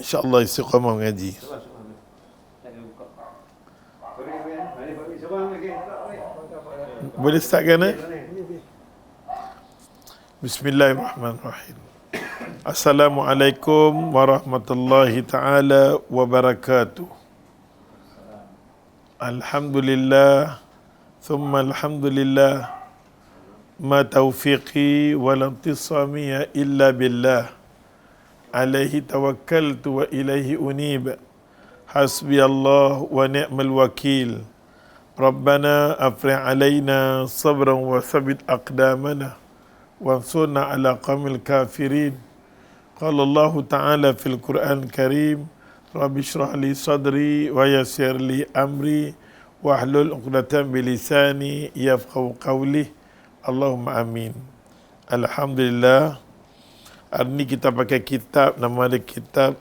InsyaAllah istiqamah mengaji. Boleh start kan? Bismillahirrahmanirrahim. Assalamualaikum warahmatullahi ta'ala wabarakatuh. Alhamdulillah thumma alhamdulillah, ma taufiqi wal intisami illa billah, alaihi tawakkaltu wa ilaihi unib, hasbi Allah wa ni'mal wakil. Rabbana afrih alaina sabran wa thabbit aqdamana wansurna ala qawmil kafirin. Qala Allah Ta'ala fil Quran Karim, Rabbi shrah li sadri wa yassir li amri wahlul 'uqdatam bi lisani yafqahu qawli. Allahumma amin. Alhamdulillah. Hari ni kita pakai kitab, nama dia kitab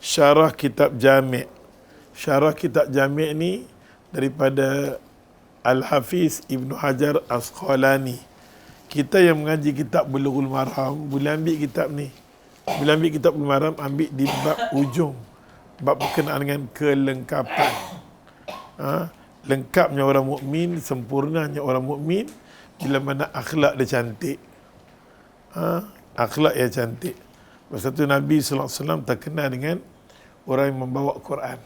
Syarah Kitab Jami'. Syarah Kitab Jami' ni daripada Al-Hafiz Ibn Hajar Asqalani. Kita yang mengaji kitab Bulughul Maram boleh ambil kitab ni. Bila ambil kitab Bulughul Maram, ambil di bab ujung, bab berkenaan dengan kelengkapan. Lengkapnya orang mukmin, sempurnanya orang mukmin bila mana akhlak dia cantik. Akhlak yang cantik. Masa tu Nabi SAW terkenal dengan orang yang membawa Quran.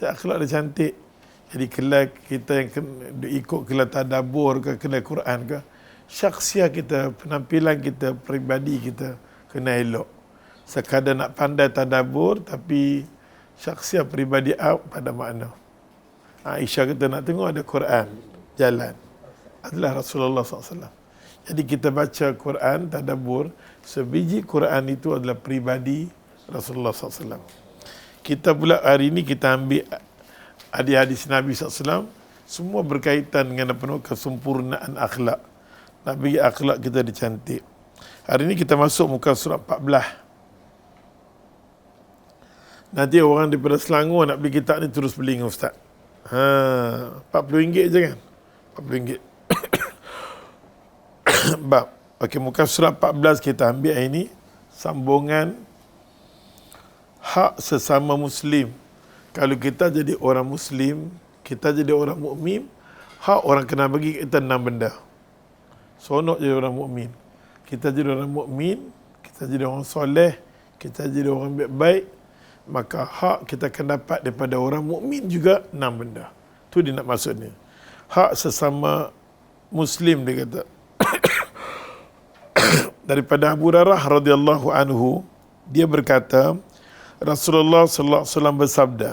Akhlak dia cantik. Jadi kelak kita yang ikut kelak tadabbur ke kelak Quran ke, syakhsiah kita, penampilan kita, peribadi kita kena elok. Sekadar nak pandai tadabbur tapi syakhsiah peribadi pada makna. Aisyah kita nak tengok ada Quran jalan adalah Rasulullah SAW. Jadi kita baca Quran, tadabbur, sebiji Quran itu adalah peribadi Rasulullah SAW. Kita pula hari ini kita ambil hadis Nabi SAW, semua berkaitan dengan kesempurnaan akhlak. Nabi akhlak kita dicantik. Hari ini kita masuk muka surat 14. Nanti orang daripada Selangor nak beli kitab ni terus beli dengan Ustaz. RM40 je kan? RM40. Bab. Okey, muka surat 14 kita ambil hari ini. Sambungan hak sesama Muslim. Kalau kita jadi orang Muslim, kita jadi orang mukmin, hak orang kena bagi kita 6 benda. Sonok jadi orang mukmin. Kita jadi orang mukmin, kita jadi orang soleh, kita jadi orang baik-baik, maka hak kita akan dapat daripada orang mukmin juga 6 benda. Tu dia nak maksudnya. Hak sesama Muslim dia kata. Daripada Abu Hurairah radhiyallahu anhu, dia berkata, Rasulullah sallallahu alaihi wasallam bersabda.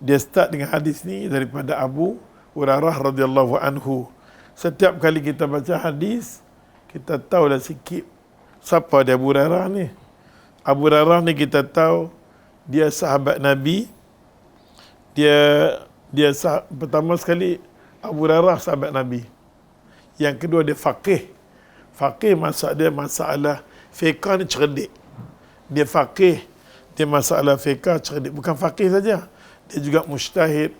Dia start dengan hadis ni daripada Abu Hurairah radhiyallahu anhu. Setiap kali kita baca hadis, kita tahulah sikit siapa dia Abu Hurairah ni. Abu Hurairah ni kita tahu dia sahabat Nabi. Pertama sekali Abu Hurairah sahabat Nabi. Yang kedua dia faqih. Faqih masalah fiqh ni cerdik. Dia faqih, dia masalah fiqh cerdik. Bukan faqih saja, dia juga mujtahid.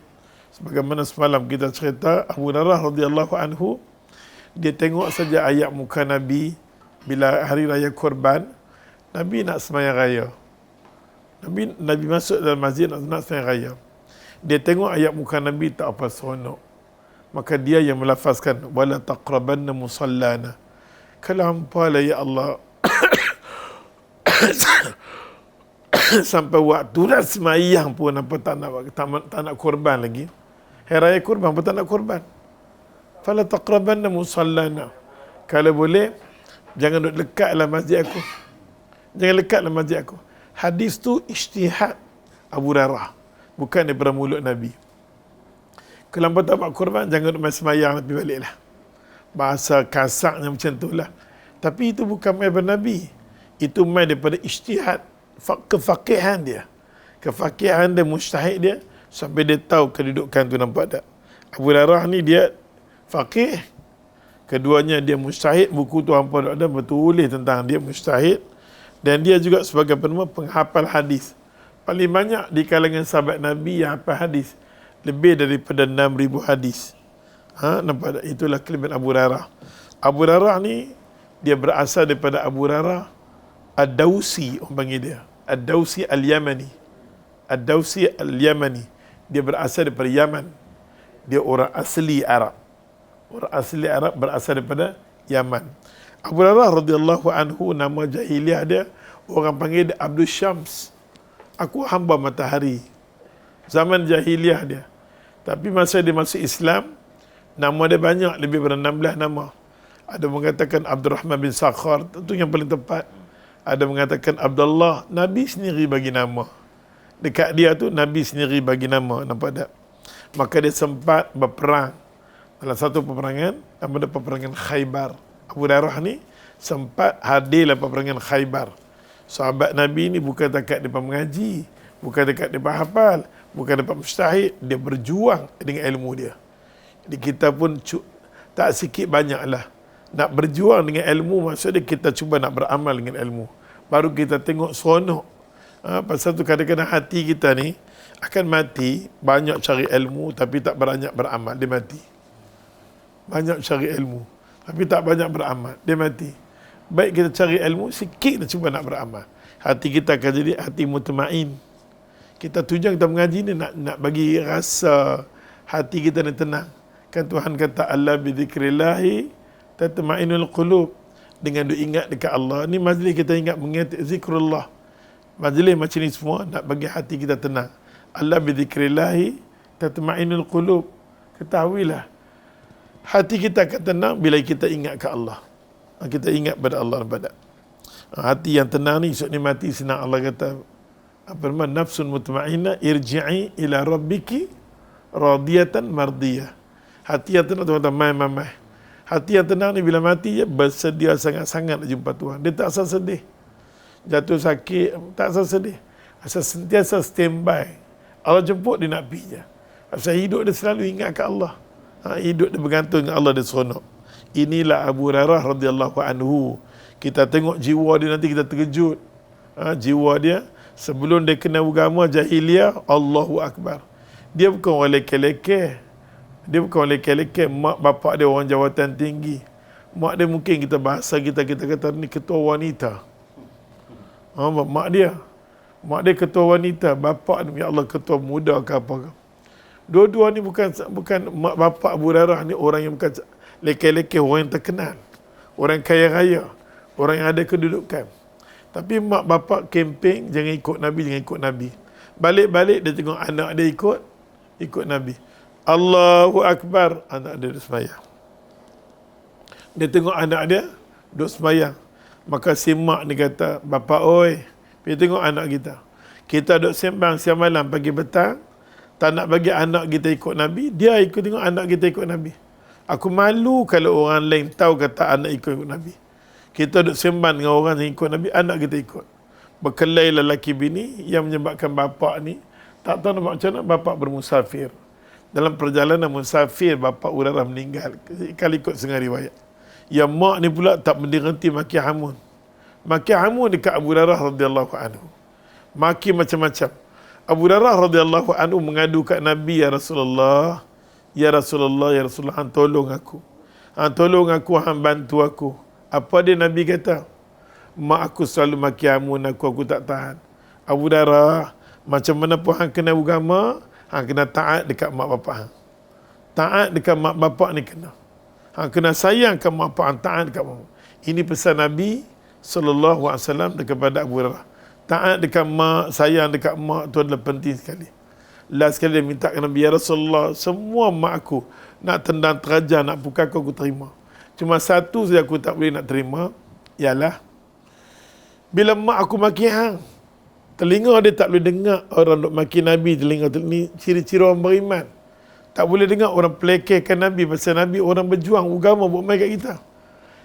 Sebagaimana semalam kita cerita, Abu Hurairah radhiyallahu anhu, dia tengok saja ayat muka Nabi bila hari raya Korban, Nabi nak sembahyang raya. Nabi masuk dalam masjid nak sembahyang raya. Dia tengok ayat muka Nabi tak apa seronok. Maka dia yang melafazkan wala taqrabanna musallana. Kelampalah ya Allah. Sampai waktu dah semayang pun apa tak nak korban lagi. Hari raya korban apa tak nak korban. Fala taqrabanna musallana. Kalau boleh jangan duduk lekatlah masjid aku. Jangan lekatlah masjid aku. Hadis tu ijtihad Abu Hurairah, bukan daripada mulut Nabi. Kalau tak nak korban jangan duduk main semayang, tapi baliklah. Bahasa kasarnya macam itulah. Tapi itu bukan main daripada Nabi. Itu main daripada ijtihad, kefaqihan dia. Kefaqihan dia, mujtahid dia, sampai dia tahu kedudukan tu, nampak tak? Abu Hurairah ni dia faqih, keduanya dia mujtahid. Buku tu hampa ada bertulis tentang dia mujtahid, dan dia juga sebagai penghafal hadis. Paling banyak di kalangan sahabat Nabi yang hafal hadis, lebih daripada 6,000 hadis. Nampak tak? Itulah kelebihan Abu Hurairah. Abu Hurairah ni dia berasal daripada Abu Hurairah Ad-Dausi, orang panggil dia. Ad-Dausi Al-Yamani. Ad-Dausi Al-Yamani. Dia berasal daripada Yaman. Dia orang asli Arab. Orang asli Arab berasal daripada Yaman. Abu Hurairah radhiyallahu anhu, nama jahiliah dia, orang panggil dia Abdul Syams. Aku hamba matahari. Zaman jahiliah dia. Tapi masa dia masuk Islam, nama dia banyak, lebih daripada 16 nama. Ada mengatakan Abdul Rahman bin Sakhar, tentu yang paling tepat. Ada mengatakan Abdullah, Nabi sendiri bagi nama. Dekat dia tu Nabi sendiri bagi nama, nampak tak? Maka dia sempat berperang. Dalam satu peperangan, nama dia peperangan Khaybar. Abu Hurairah ni sempat hadir dalam peperangan Khaybar. Sahabat Nabi ni bukan dekat dia mengaji, bukan dekat dia hafal, bukan dapat mustahid, dia berjuang dengan ilmu dia. Jadi kita pun tak sikit banyaklah nak berjuang dengan ilmu, maksudnya kita cuba nak beramal dengan ilmu. Baru kita tengok seronok. Pasal tu kadang-kadang hati kita ni akan mati, banyak cari ilmu tapi tak banyak beramal, dia mati. Banyak cari ilmu tapi tak banyak beramal, dia mati. Baik kita cari ilmu, sikit kita cuba nak beramal, hati kita akan jadi hati mutmain. Kita tujuan kita mengaji ni nak bagi rasa hati kita ni tenang. Kan Tuhan kata Allah bidzikrillahi tatmainul qulub. Dengan duk ingat dekat Allah. Ni majlis kita ingat mengingat zikrullah. Majlis macam ni semua nak bagi hati kita tenang. Allah bidzikrillahi tatmainul qulub. Ketahuilah hati kita akan tenang bila kita ingat ke Allah. Kita ingat pada Allah pada. Hati yang tenang ni esok ni mati senang. Allah kata apa nama, nafsun mutmainnah irji'i ila rabbiki radiyatan mardiyah. Hati yang tenang, tuan-tuan, mai. Hati yang tenang ni bila mati je bersedia sangat-sangat nak jumpa Tuhan. Dia tak asal sedih. Jatuh sakit tak asal sedih. Asal sentiasa standby. Allah jemput dia nak pergi je. Asal hidup dia selalu ingat ke Allah. Hidup dia bergantung dengan Allah, dia seronok. Inilah Abu Hurairah radhiyallahu anhu. Kita tengok jiwa dia nanti kita terkejut. Jiwa dia sebelum dia kena agama jahiliah, Allahu Akbar. Dia bukan orang leke-leke. Dia bukan orang leke-leke. Mak bapak dia orang jawatan tinggi. Mak dia mungkin kita bahasa kita kata ni ketua wanita. Mak dia ketua wanita. Bapak ni ya Allah ketua muda ke apa ke. Dua-dua ni bukan mak bapak Abu Hurairah ni orang yang bukan leke-leke, orang yang terkenal. Orang kaya raya. Orang yang ada kedudukan. Tapi mak bapak kempen jangan ikut Nabi. Balik-balik dia tengok anak dia ikut Nabi. Allahu Akbar, anak dia duduk sembahyang. Dia tengok anak dia duduk sembahyang. Maka si mak ni kata, bapa oi, pergi tengok anak kita. Kita duduk sembang siang malam pagi petang, tak nak bagi anak kita ikut Nabi, dia ikut tengok anak kita ikut Nabi. Aku malu kalau orang lain tahu kata anak ikut Nabi. Kita duduk sembang dengan orang yang ikut Nabi, anak kita ikut. Berkelahi lelaki bini yang menyebabkan bapa ni tak tahu nak macam mana, bapa bermusafir. Dalam perjalanan musafir, bapa Hurairah meninggal. Kali ikut setengah riwayat. Yang mak ni pula tak berhenti maki hamun. Maki hamun dekat Abu Hurairah radhiyallahu anhu. Maki macam-macam. Abu Hurairah radhiyallahu anhu mengadu kat Nabi, ya Rasulullah, hang tolong aku. Tolong aku, hang bantu aku. Apa dia Nabi kata? Mak aku selalu maki hamun aku tak tahan. Abu Hurairah, macam mana pun hang kena agama, hang kena taat dekat mak bapak hang. Taat dekat mak bapak ni kena. Hang kena sayang ke mak bapak hang, taat dekat mak. Ini pesan Nabi SAW kepada Abu Hurairah. Taat dekat mak, sayang dekat mak tu adalah penting sekali. Last sekali dia minta ke Nabi, ya Rasulullah, semua mak aku nak tendang terajar, nak pukul aku terima. Cuma satu saja aku tak boleh nak terima, ialah bila mak aku maki hang, telinga dia tak boleh dengar orang duk maki Nabi. Telinga ni ciri-ciri orang beriman. Tak boleh dengar orang pelekehkan Nabi. Pasal Nabi orang berjuang agama buat main kat kita.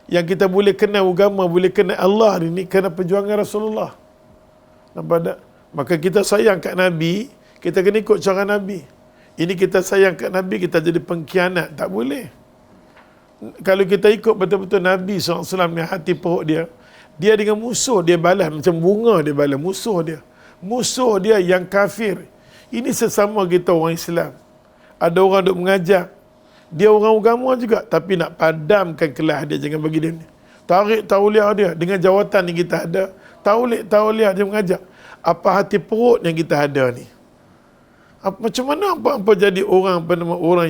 Yang kita boleh kenal agama, boleh kenal Allah ni kerana perjuangan Rasulullah. Nampak tak? Maka kita sayang kat Nabi, kita kena ikut cara Nabi. Ini kita sayang kat Nabi, kita jadi pengkhianat. Tak boleh. Kalau kita ikut betul-betul Nabi SAW dengan hati perut dia, dia dengan musuh dia balas macam bunga, dia balas musuh dia yang kafir. Ini sesama kita orang Islam. Ada orang duk mengajak, dia orang agama juga, tapi nak padamkan kelas dia, jangan bagi dia ni. Tarik tauliah dia dengan jawatan yang kita ada, tauliah dia mengajak. Apa hati perut yang kita ada ni? Macam mana apa jadi orang orang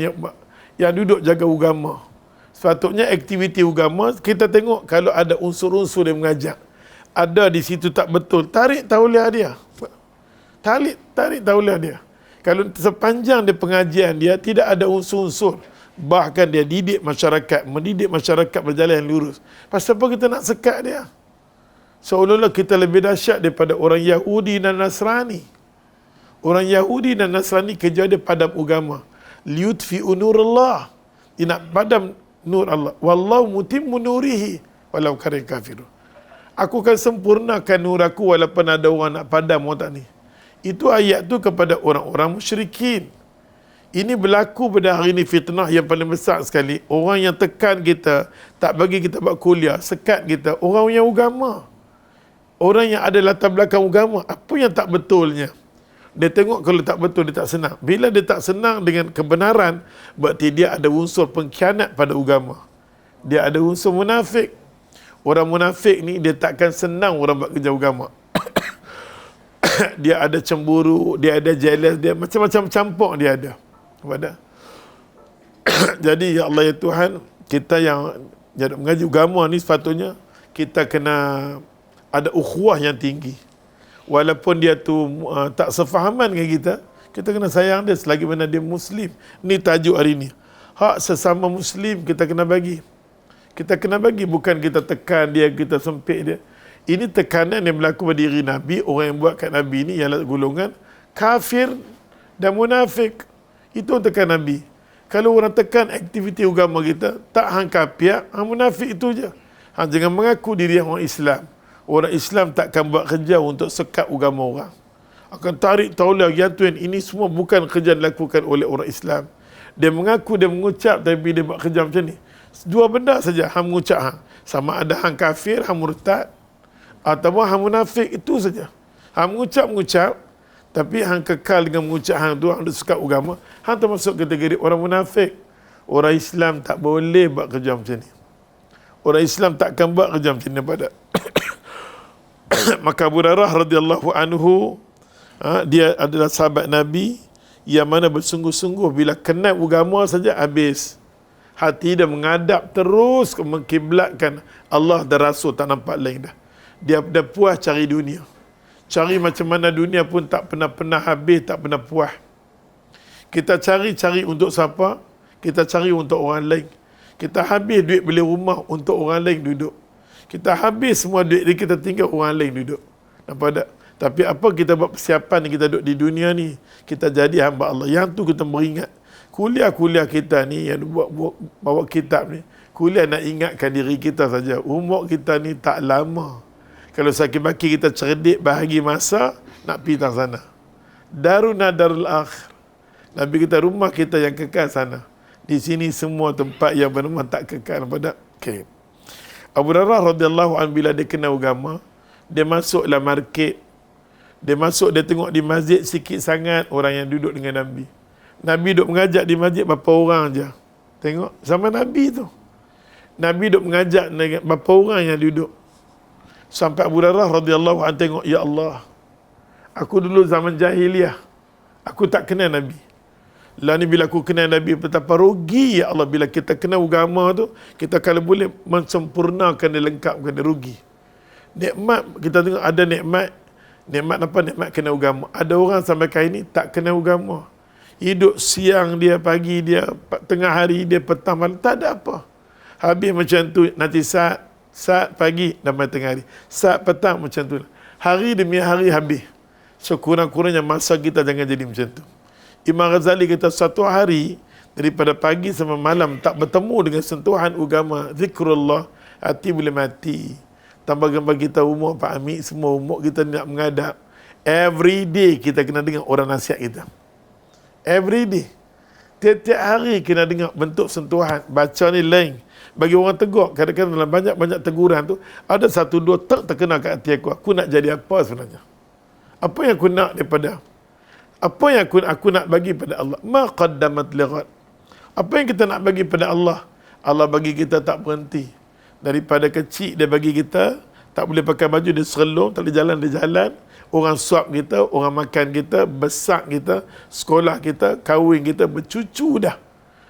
yang duduk jaga agama? Sepatutnya aktiviti agama kita tengok kalau ada unsur-unsur yang mengajak. Ada di situ tak betul, tarik tauliah dia. Tarik tauliah dia. Kalau sepanjang dia pengajian dia tidak ada unsur-unsur, bahkan dia mendidik masyarakat berjalan yang lurus. Pasal apa kita nak sekat dia? Seolah-olah kita lebih dahsyat daripada orang Yahudi dan Nasrani. Orang Yahudi dan Nasrani kerja dia padam agama. Liyutfi'u nurullah. Dia nak padam nur Allah. Wallahu mutimmu nurihi walau karihal kafirun. Aku akan sempurnakan nur aku walaupun ada orang nak padam orang tak ni. Itu ayat tu kepada orang-orang musyrikin. Ini berlaku pada hari ini fitnah yang paling besar sekali. Orang yang tekan kita, tak bagi kita buat kuliah, sekat kita, orang yang agama. Orang yang ada latar belakang agama, apa yang tak betulnya? Dia tengok kalau tak betul, dia tak senang. Bila dia tak senang dengan kebenaran, berarti dia ada unsur pengkhianat pada agama. Dia ada unsur munafik. Orang munafik ni, dia takkan senang orang buat kerja agama. Dia ada cemburu, dia ada jealous, dia macam-macam campur dia ada. Jadi ya Allah ya Tuhan, kita yang mengaji agama ni sepatutnya kita kena ada ukhuwah yang tinggi. Walaupun dia tu tak sefahaman dengan kita, kita kena sayang dia selagi mana dia Muslim. Ni tajuk hari ni. Hak sesama Muslim kita kena bagi. Kita kena bagi, bukan kita tekan dia, kita sempit dia. Ini tekanan yang berlaku pada diri Nabi. Orang yang buat kat Nabi ni ialah golongan kafir dan munafik. Itu tekan Nabi. Kalau orang tekan aktiviti agama kita, tak hang kafir, hang munafik itu je. Hang jangan mengaku diri orang Islam. Orang Islam takkan buat kerja untuk sekat agama orang. Akan tarik tauliah tuan, ini semua bukan kerja dilakukan oleh orang Islam. Dia mengaku, dia mengucap, tapi dia buat kerja macam ni. Dua benda saja hang mengucap hang. Sama ada hang kafir, hang murtad, ataupun hang munafik, itu saja. Hang mengucap, tapi hang kekal dengan mengucap hang tu, hang sekat agama, hang termasuk kategori orang munafik. Orang Islam tak boleh buat kerja macam ni. Orang Islam takkan buat kerja macam ni pada. Maka Abu Hurairah radhiyallahu anhu, dia adalah sahabat Nabi yang mana bersungguh-sungguh bila kenal agama saja habis. Hati dia mengadap terus mengkiblatkan Allah dan Rasul, tak nampak lain dah. Dia dah puas cari dunia. Cari macam mana dunia pun tak pernah habis, tak pernah puas. Kita cari untuk siapa? Kita cari untuk orang lain. Kita habis duit beli rumah untuk orang lain duduk. Kita habis semua duit ni, kita tinggal orang lain duduk. Nampak tak? Tapi apa kita buat persiapan ni, kita duduk di dunia ni, kita jadi hamba Allah. Yang tu kita beringat. Kuliah-kuliah kita ni, yang bawa kitab ni, kuliah nak ingatkan diri kita saja. Umur kita ni tak lama. Kalau sakit-baki kita cerdik, bahagi masa, nak pergi tang sana. Daruna darul akhir. Nabi kita, rumah kita yang kekal sana. Di sini semua tempat yang benar tak kekal. Nampak tak? Okay. Abu Hurairah radhiyallahu anhu bila dia kenal agama, dia masuklah market. Dia tengok di masjid sikit sangat orang yang duduk dengan Nabi. Nabi duduk mengajak di masjid berapa orang je. Tengok sama Nabi tu. Nabi duduk mengajak berapa orang yang duduk. Sampai Abu Hurairah radhiyallahu anhu tengok, ya Allah, aku dulu zaman jahiliah, aku tak kenal Nabi. Lah ni bila aku kenal Nabi, betapa rugi ya Allah bila kita kenal agama tu, kita kalau boleh mensempurnakan dia, lengkapkan dia, rugi. Nikmat, kita tengok ada nikmat apa? Nikmat kenal agama. Ada orang sampai kali ni tak kenal agama. Hidup siang dia, pagi dia, tengah hari dia, petang malam, tak ada apa. Habis macam tu, nanti saat pagi dan tengah hari, saat petang macam tu. Hari demi hari habis. So kurang-kurangnya masa kita jangan jadi macam tu. Imam Ghazali kata satu hari daripada pagi sampai malam tak bertemu dengan sentuhan agama, zikrullah, hati boleh mati. Tambah gambar kita umur Pak Amir, semua umur kita nak menghadap. Every day kita kena dengar orang nasihat kita. Every day. Tiap-tiap hari kena dengar bentuk sentuhan. Baca ni lain. Bagi orang tegur, kadang-kadang dalam banyak-banyak teguran tu, ada satu dua terkena kat hati aku. Aku nak jadi apa sebenarnya? Apa yang aku nak daripada? Apa yang aku nak bagi pada Allah? Ma qaddamat lighad. Apa yang kita nak bagi pada Allah? Allah bagi kita tak berhenti. Daripada kecil dia bagi kita, tak boleh pakai baju, dia serelung, tak boleh jalan, dia jalan. Orang suap kita, orang makan kita, besar kita, sekolah kita, kahwin kita, bercucu dah.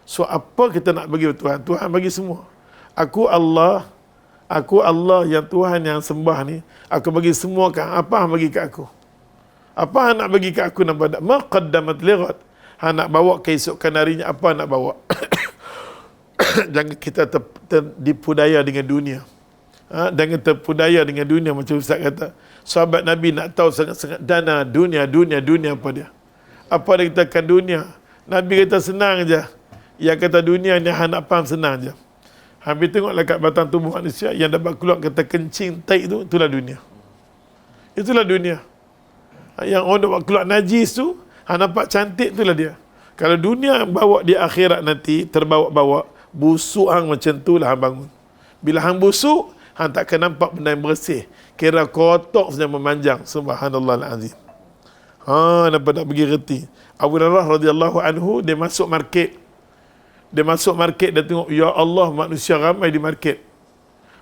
So apa kita nak bagi Tuhan? Tuhan bagi semua. Aku Allah yang Tuhan yang sembah ni, aku bagi semua kan. Apa hang bagi kat aku? Apa hang nak bagi kat aku nampak tak? Ma qaddamat lighat. Hang nak bawa keesokan harinya, apa nak bawa? Jangan kita dipudaya dengan dunia. Jangan terpudaya dengan dunia macam Ustaz kata. Sahabat Nabi nak tahu sangat-sangat dana dunia apa dia? Apa dia katakan dunia? Nabi kata senang je. Yang kata dunia ni hang nak faham senang je. Hampir tengoklah kat batang tubuh manusia yang dapat keluar kata kencing, taik tu, itulah dunia. Itulah dunia. Yang orang dapat keluar najis tu, hang nampak cantik, itulah dia. Kalau dunia bawa di akhirat nanti, terbawa-bawa, busuk hang macam tu lah hang bangun. Bila hang busuk, hang takkan nampak benda yang bersih. Kira kotor saja memanjang. Subhanallah al-azim. Nampak tak pergi reti. Abu Hurairah radhiyallahu anhu, dia masuk market. Dia tengok, ya Allah, manusia ramai di market.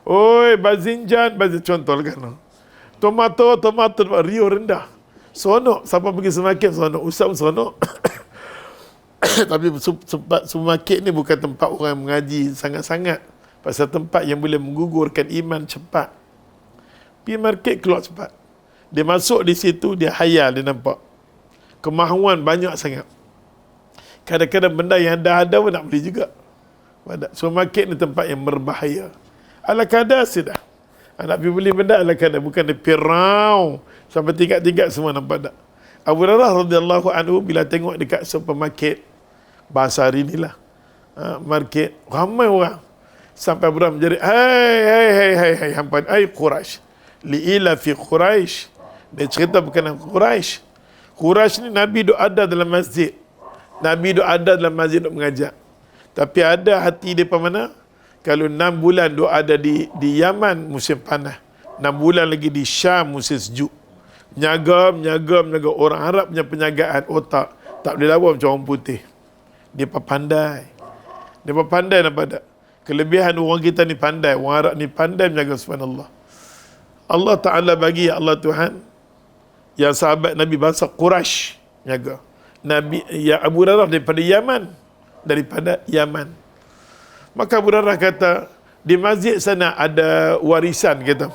Oi, bazinjan, contoh kan. Tomato, Rio rendah. Sonok, siapa pergi supermarket sonok. Ustaz pun sonok. Tapi supermarket ni bukan tempat orang mengaji sangat-sangat. Pasal tempat yang boleh menggugurkan iman cepat. Pergi market keluar cepat. Dia masuk di situ, dia hayal, dia nampak kemahuan banyak sangat. Kadang-kadang benda yang dah ada pun nak beli juga. Supermarket ni tempat yang berbahaya. Ala kadar sudah. Nak pergi beli benda ala kadar. Bukan dia pirau sampai tingkat-tingkat semua, nampak tak? Abu Hurairah radhiyallahu anhu bila tengok dekat supermarket, bahasa hari ni lah, market, ramai orang. Sampai Abu Hurairah menjerit, hai hampan, Quraisy. Li'ila fi Quraisy. Dia cerita berkenaan Quraisy. Quraisy ni Nabi duk ada dalam masjid. Nabi duk ada dalam masjid duk mengajar. Tapi ada hati dia mana? Kalau 6 bulan duk ada di Yaman musim panas, 6 bulan lagi di Syam musim sejuk. Menyaga orang Arab punya penyagaan otak tak boleh lawan macam orang putih. Dia pandai nampak tak? Kelebihan orang kita ni pandai, orang Arab ni pandai menjaga, subhanallah. Allah Ta'ala bagi, ya Allah Tuhan, yang sahabat Nabi bangsa Quraisy jaga. Nabi, ya Abu Hurairah daripada Yaman. Maka Abu Hurairah kata, di masjid sana ada warisan, kata.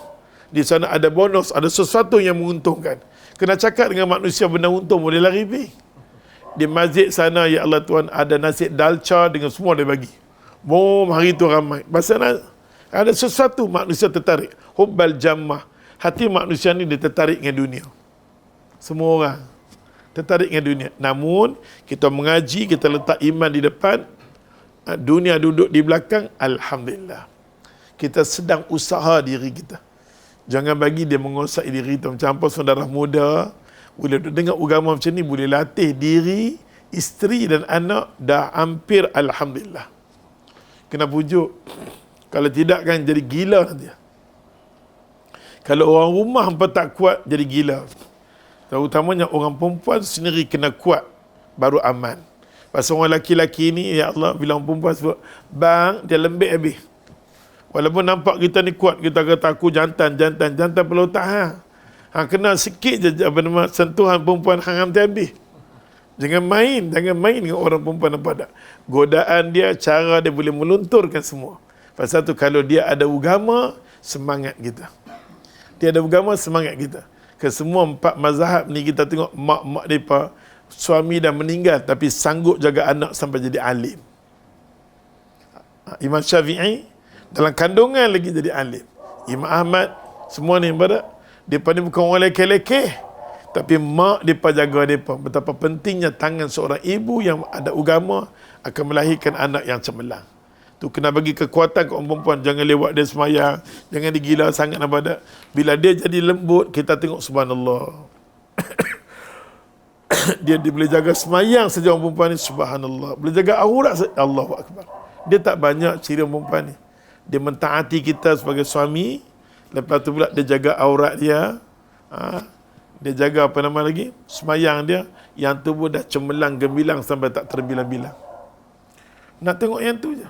Di sana ada bonus, ada sesuatu yang menguntungkan. Kena cakap dengan manusia benda untung, boleh lari pergi. Di masjid sana, ya Allah Tuhan, ada nasi dalca dengan semua dia bagi. Bom, hari tu ramai. Pasal ada sesuatu manusia tertarik. Hubbal jammah. Hati manusia ni dia tertarik dengan dunia. Semua orang tertarik dengan dunia. Namun, kita mengaji, kita letak iman di depan, dunia duduk di belakang, alhamdulillah. Kita sedang usaha diri kita. Jangan bagi dia mengosak diri kita. Macam apa saudara muda, boleh dengar agama macam ni, boleh latih diri, isteri dan anak, dah hampir alhamdulillah. Kena pujuk. Kalau tidak kan jadi gila nanti. Kalau orang rumah hampa tak kuat, jadi gila. Terutamanya orang perempuan sendiri kena kuat, baru aman. Pasal orang lelaki-lelaki ni, ya Allah, bila orang perempuan sebut, bang, dia lembik habis. Walaupun nampak kita ni kuat, kita kata aku jantan perlu tahan. Kena sikit je sentuhan perempuan hang habis. Jangan main dengan orang perempuan, nampak tak? Godaan dia, cara dia boleh melunturkan semua. Pasal tu kalau dia ada agama, semangat kita. Dia ada agama, semangat kita. Ke semua 4 mazhab ni kita tengok mak-mak mereka, suami dah meninggal tapi sanggup jaga anak sampai jadi alim. Imam Syafi'i dalam kandungan lagi jadi alim. Imam Ahmad, semua ni pada depa ni bukan orang lekeh-lekeh, tapi mak depa jaga depa. Betapa pentingnya tangan seorang ibu yang ada agama akan melahirkan anak yang cemerlang. Tu kena bagi kekuatan ke orang perempuan. Jangan lewat dia semayang, jangan digila sangat pada. Bila dia jadi lembut, kita tengok subhanallah. dia boleh jaga semayang saja orang perempuan ni, subhanallah. Boleh jaga aurat saja, Allahu Akbar. Dia tak banyak ciri orang perempuan ni. Dia mentaati kita sebagai suami, lepas tu pula dia jaga aurat dia, dia jaga apa nama lagi, semayang dia, yang tu pun dah cemerlang gemilang sampai tak terbilang-bilang. Nak tengok yang tu je.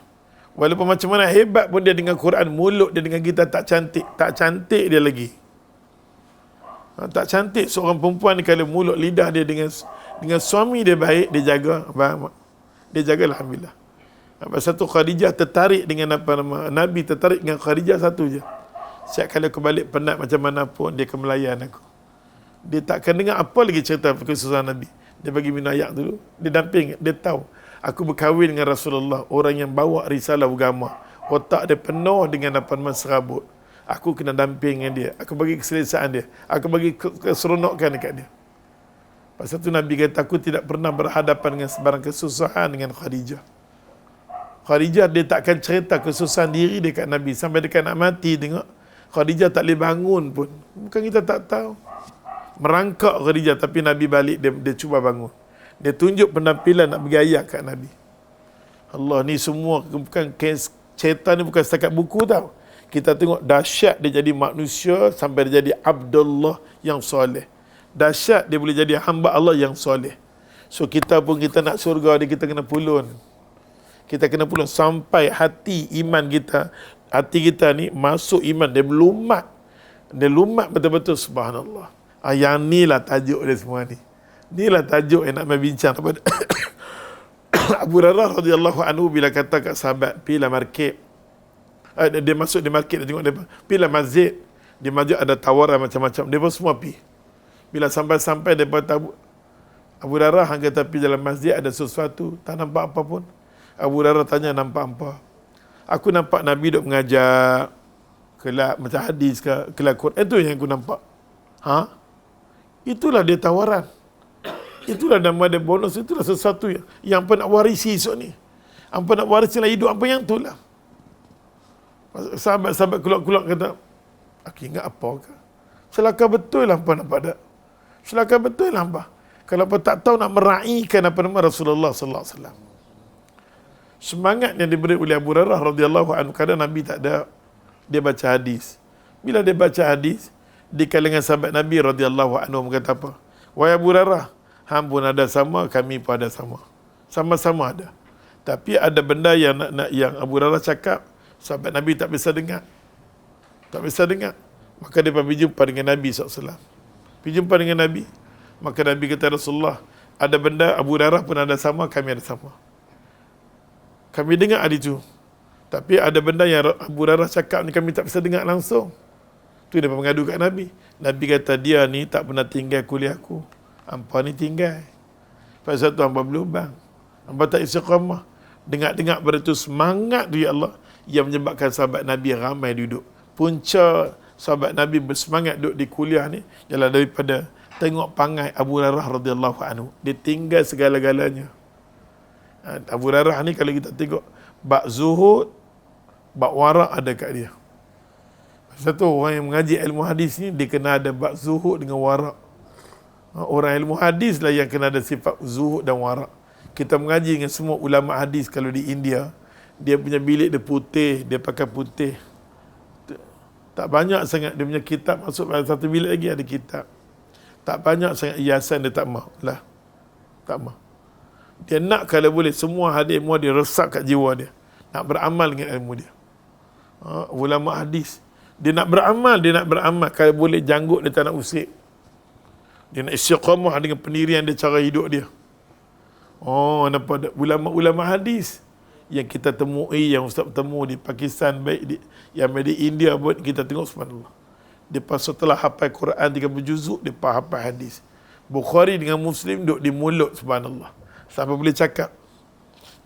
Walaupun macam mana hebat pun dia dengan Quran, mulut dia dengan kita tak cantik dia lagi. Tak cantik seorang perempuan ni kalau mulut lidah dia dengan suami dia baik, dia jaga. Faham tak? Dia jaga, alhamdulillah. Satu Khadijah tertarik dengan apa nama, Nabi tertarik dengan Khadijah satu je. Setiap kali aku balik penat macam mana pun, dia akan melayan aku. Dia takkan dengar apa lagi cerita kesusahan Nabi. Dia bagi minum ayak dulu, dia damping, dia tahu aku berkahwin dengan Rasulullah, orang yang bawa risalah agama. Otak dia penuh dengan apa nama serabut. Aku kena damping dengan dia. Aku bagi keselesaan dia. Aku bagi keseronokan dekat dia. Pasal tu Nabi kata, aku tidak pernah berhadapan dengan sebarang kesusahan dengan Khadijah. Khadijah dia takkan cerita kesusahan diri dekat Nabi. Sampai dekat nak mati tengok. Khadijah tak boleh bangun pun. Bukan kita tak tahu. Merangkak Khadijah, tapi Nabi balik, dia cuba bangun. Dia tunjuk penampilan nak bergaya kat Nabi. Allah ni semua bukan kes, cerita ni bukan setakat buku tau. Kita tengok dahsyat dia jadi manusia sampai dia jadi Abdullah yang soleh. Dahsyat dia boleh jadi hamba Allah yang soleh. So kita pun kita nak surga dia, kita kena pulun. Kita kena pulun sampai hati iman kita, hati kita ni masuk iman, dia melumat. Dia lumat betul-betul, subhanallah. Yang ni lah tajuk dia semua ni. Ni lah tajuk yang nak berbincang kepada Abu Hurairah radhiyallahu anhu bila kata kat sahabat, pilah market. Dia masuk di market, dia tengok dia, pilah masjid. Di masjid ada tawaran macam-macam. Dia pun semua pi. Bila sampai-sampai dia kata, Abu Hurairah hang kata pergi dalam masjid ada sesuatu, tak nampak apa pun. Abu Hurairah tanya, nampak apa? Aku nampak Nabi duk mengajar kelak macam hadis ke kelak Quran. Itu yang aku nampak. Itulah dia tawaran. Itulah nama dia bonus. Itulah sesuatu yang apa nak warisi esok ni. Apa nak warisi lah hidup, apa yang itulah. Sahabat-sahabat kulak-kulak kata, aku ingat apa ke? Celaka betul lah apa nampak tak? Celaka betul lah apa? Kalau apa tak tahu nak meraihkan apa nama Rasulullah sallallahu alaihi wasallam. Semangat yang diberi oleh Abu Hurairah radhiyallahu anhu kerana Nabi tak ada, dia baca hadis. Bila dia baca hadis, di kalangan sahabat Nabi radhiyallahu anhu kata apa? Wahai Abu Hurairah, hang pun ada sama, kami pun ada sama. Sama-sama ada. Tapi ada benda yang Abu Hurairah cakap, sahabat Nabi tak bisa dengar. Tak bisa dengar. Maka dia pergi jumpa dengan Nabi SAW. Pergi jumpa dengan Nabi. Maka Nabi kata, Rasulullah, ada benda Abu Hurairah pun ada sama, kami ada sama. Kami dengar ada itu. Tapi ada benda yang Abu Hurairah cakap ni kami tak bisa dengar langsung. Tu dia mengadu kat Nabi. Nabi kata, dia ni tak pernah tinggal kuliah aku. Hampa ni tinggal. Pasal tu hampa berlubang. Hampa tak istiqamah. Dengar-dengar pada tu semangat tu, ya Allah, yang menyebabkan sahabat Nabi ramai duduk. Punca sahabat Nabi bersemangat duduk di kuliah ni ialah daripada tengok pangai Abu Hurairah radhiyallahu anhu. Dia tinggal segala-galanya. Abu Hurairah ni kalau kita tengok bab zuhud, bab warak ada kat dia. Satu orang yang mengaji ilmu hadis ni, dia kena ada bab zuhud dengan warak. Orang ilmu hadis lah yang kena ada sifat zuhud dan warak. Kita mengaji dengan semua ulama hadis kalau di India, dia punya bilik dia putih, dia pakai putih. Tak banyak sangat dia punya kitab masuk pada satu bilik lagi ada kitab. Tak banyak sangat hiasan, dia tak mahu lah. Tak mahu. Dia nak kalau boleh semua hadis semua dia resap kat jiwa dia. Nak beramal dengan ilmu dia. Ulama hadis. Dia nak beramal. Kalau boleh janggut dia tak nak usik. Dia nak istiqamah dengan pendirian dia, cara hidup dia. Nampak ulama hadis yang kita temui, yang ustaz temu di Pakistan, baik yang di India pun kita tengok, subhanallah. Dia pas setelah hafal Quran 30 juzuk, dia pas hafal hadis. Bukhari dengan Muslim duduk di mulut, subhanallah. Sampai boleh cakap.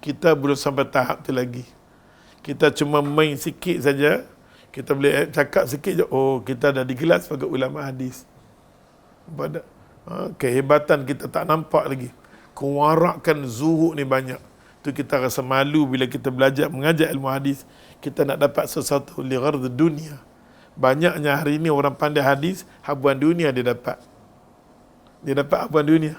Kita belum sampai tahap tu lagi. Kita cuma main sikit saja. Kita boleh cakap sikit je. Kita dah digelar sebagai ulama hadis. Kehebatan kita tak nampak lagi. Kewarakan zuhud ni banyak. Tu kita rasa malu bila kita belajar mengajar ilmu hadis. Kita nak dapat sesuatu li ghard dunia. Banyaknya hari ini orang pandai hadis, habuan dunia dia dapat. Dia dapat habuan dunia.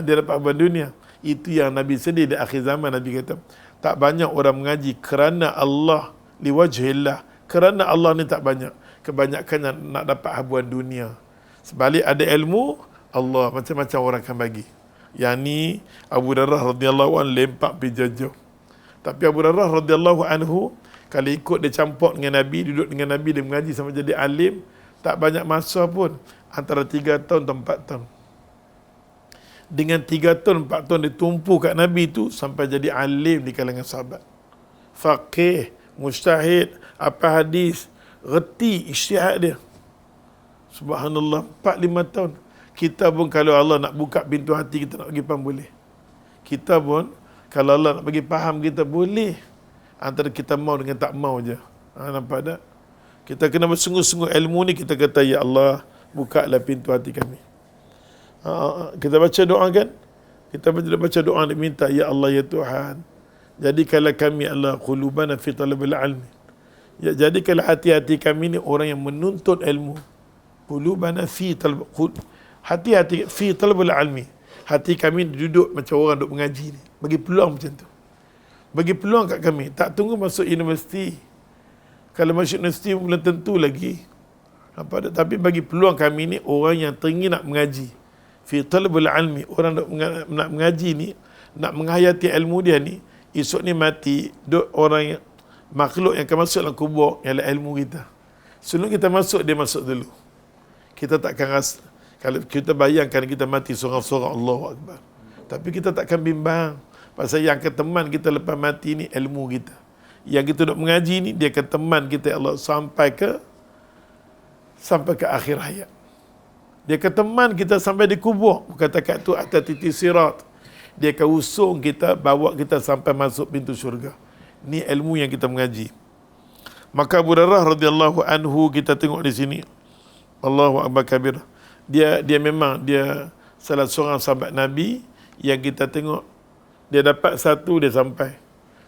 Dia dapat habuan dunia. Itu yang Nabi sedih di akhir zaman. Nabi kata, tak banyak orang mengaji kerana Allah, liwajhillah. Kerana Allah ni tak banyak. Kebanyakannya nak dapat habuan dunia. Sebalik ada ilmu, Allah macam-macam orang akan bagi. Yang ni Abu Hurairah radhiyallahu anhu lempak pergi jauh. Tapi Abu Hurairah radhiyallahu anhu kalau ikut dia campur dengan Nabi, duduk dengan Nabi, dia mengaji sampai jadi alim, tak banyak masa pun, antara 3 tahun atau 4 tahun. Dengan 3 tahun, 4 tahun dia tumpu kat Nabi tu sampai jadi alim di kalangan sahabat. Faqih, mujtahid, apa hadis, reti ijtihad dia. Subhanallah, 4-5 tahun. Kita pun kalau Allah nak buka pintu hati kita nak bagi faham boleh. Kita pun kalau Allah nak bagi faham kita boleh. Antara kita mau dengan tak mau je. Nampak tak? Kita kena bersungguh-sungguh ilmu ni, kita kata, ya Allah, bukalah pintu hati kami. Kita baca doa kan? Kita baca doa dan minta, ya Allah ya Tuhan, jadikanlah kami Allah qulubana fi talabil ilmi. Ya, jadikanlah hati-hati kami ni orang yang menuntut ilmu. Qulubana fi talab, hati-hati fi talabil ilmi. Hati kami duduk macam orang duduk mengaji ni. Bagi peluang macam tu. Bagi peluang kat kami. Tak tunggu masuk universiti. Kalau masuk universiti belum tentu lagi. Tapi bagi peluang kami ni orang yang teringin nak mengaji. Fi talabul ilmi, orang nak mengaji ni, nak menghayati ilmu dia ni, esok ni mati, orang yang makhluk yang akan masuk dalam kubur ialah ilmu kita. Sebelum kita masuk, dia masuk dulu. Kita takkan rasa, kalau kita bayangkan kita mati seorang-seorang, Allahu Akbar. Tapi kita takkan bimbang. Pasal yang akan teman kita lepas mati ni ilmu kita. Yang kita duduk mengaji ni, dia akan teman kita, Allah, sampai ke akhir hayat. Dia akan teman kita sampai di kubur. Bukan takat tu atas titik sirat. Dia akan usung kita, bawa kita sampai masuk pintu syurga. Ni ilmu yang kita mengaji. Maka Abu Hurairah radhiyallahu anhu, kita tengok di sini, Allahu Akbar kabir. Dia memang salah seorang sahabat Nabi yang kita tengok dia dapat satu dia sampai.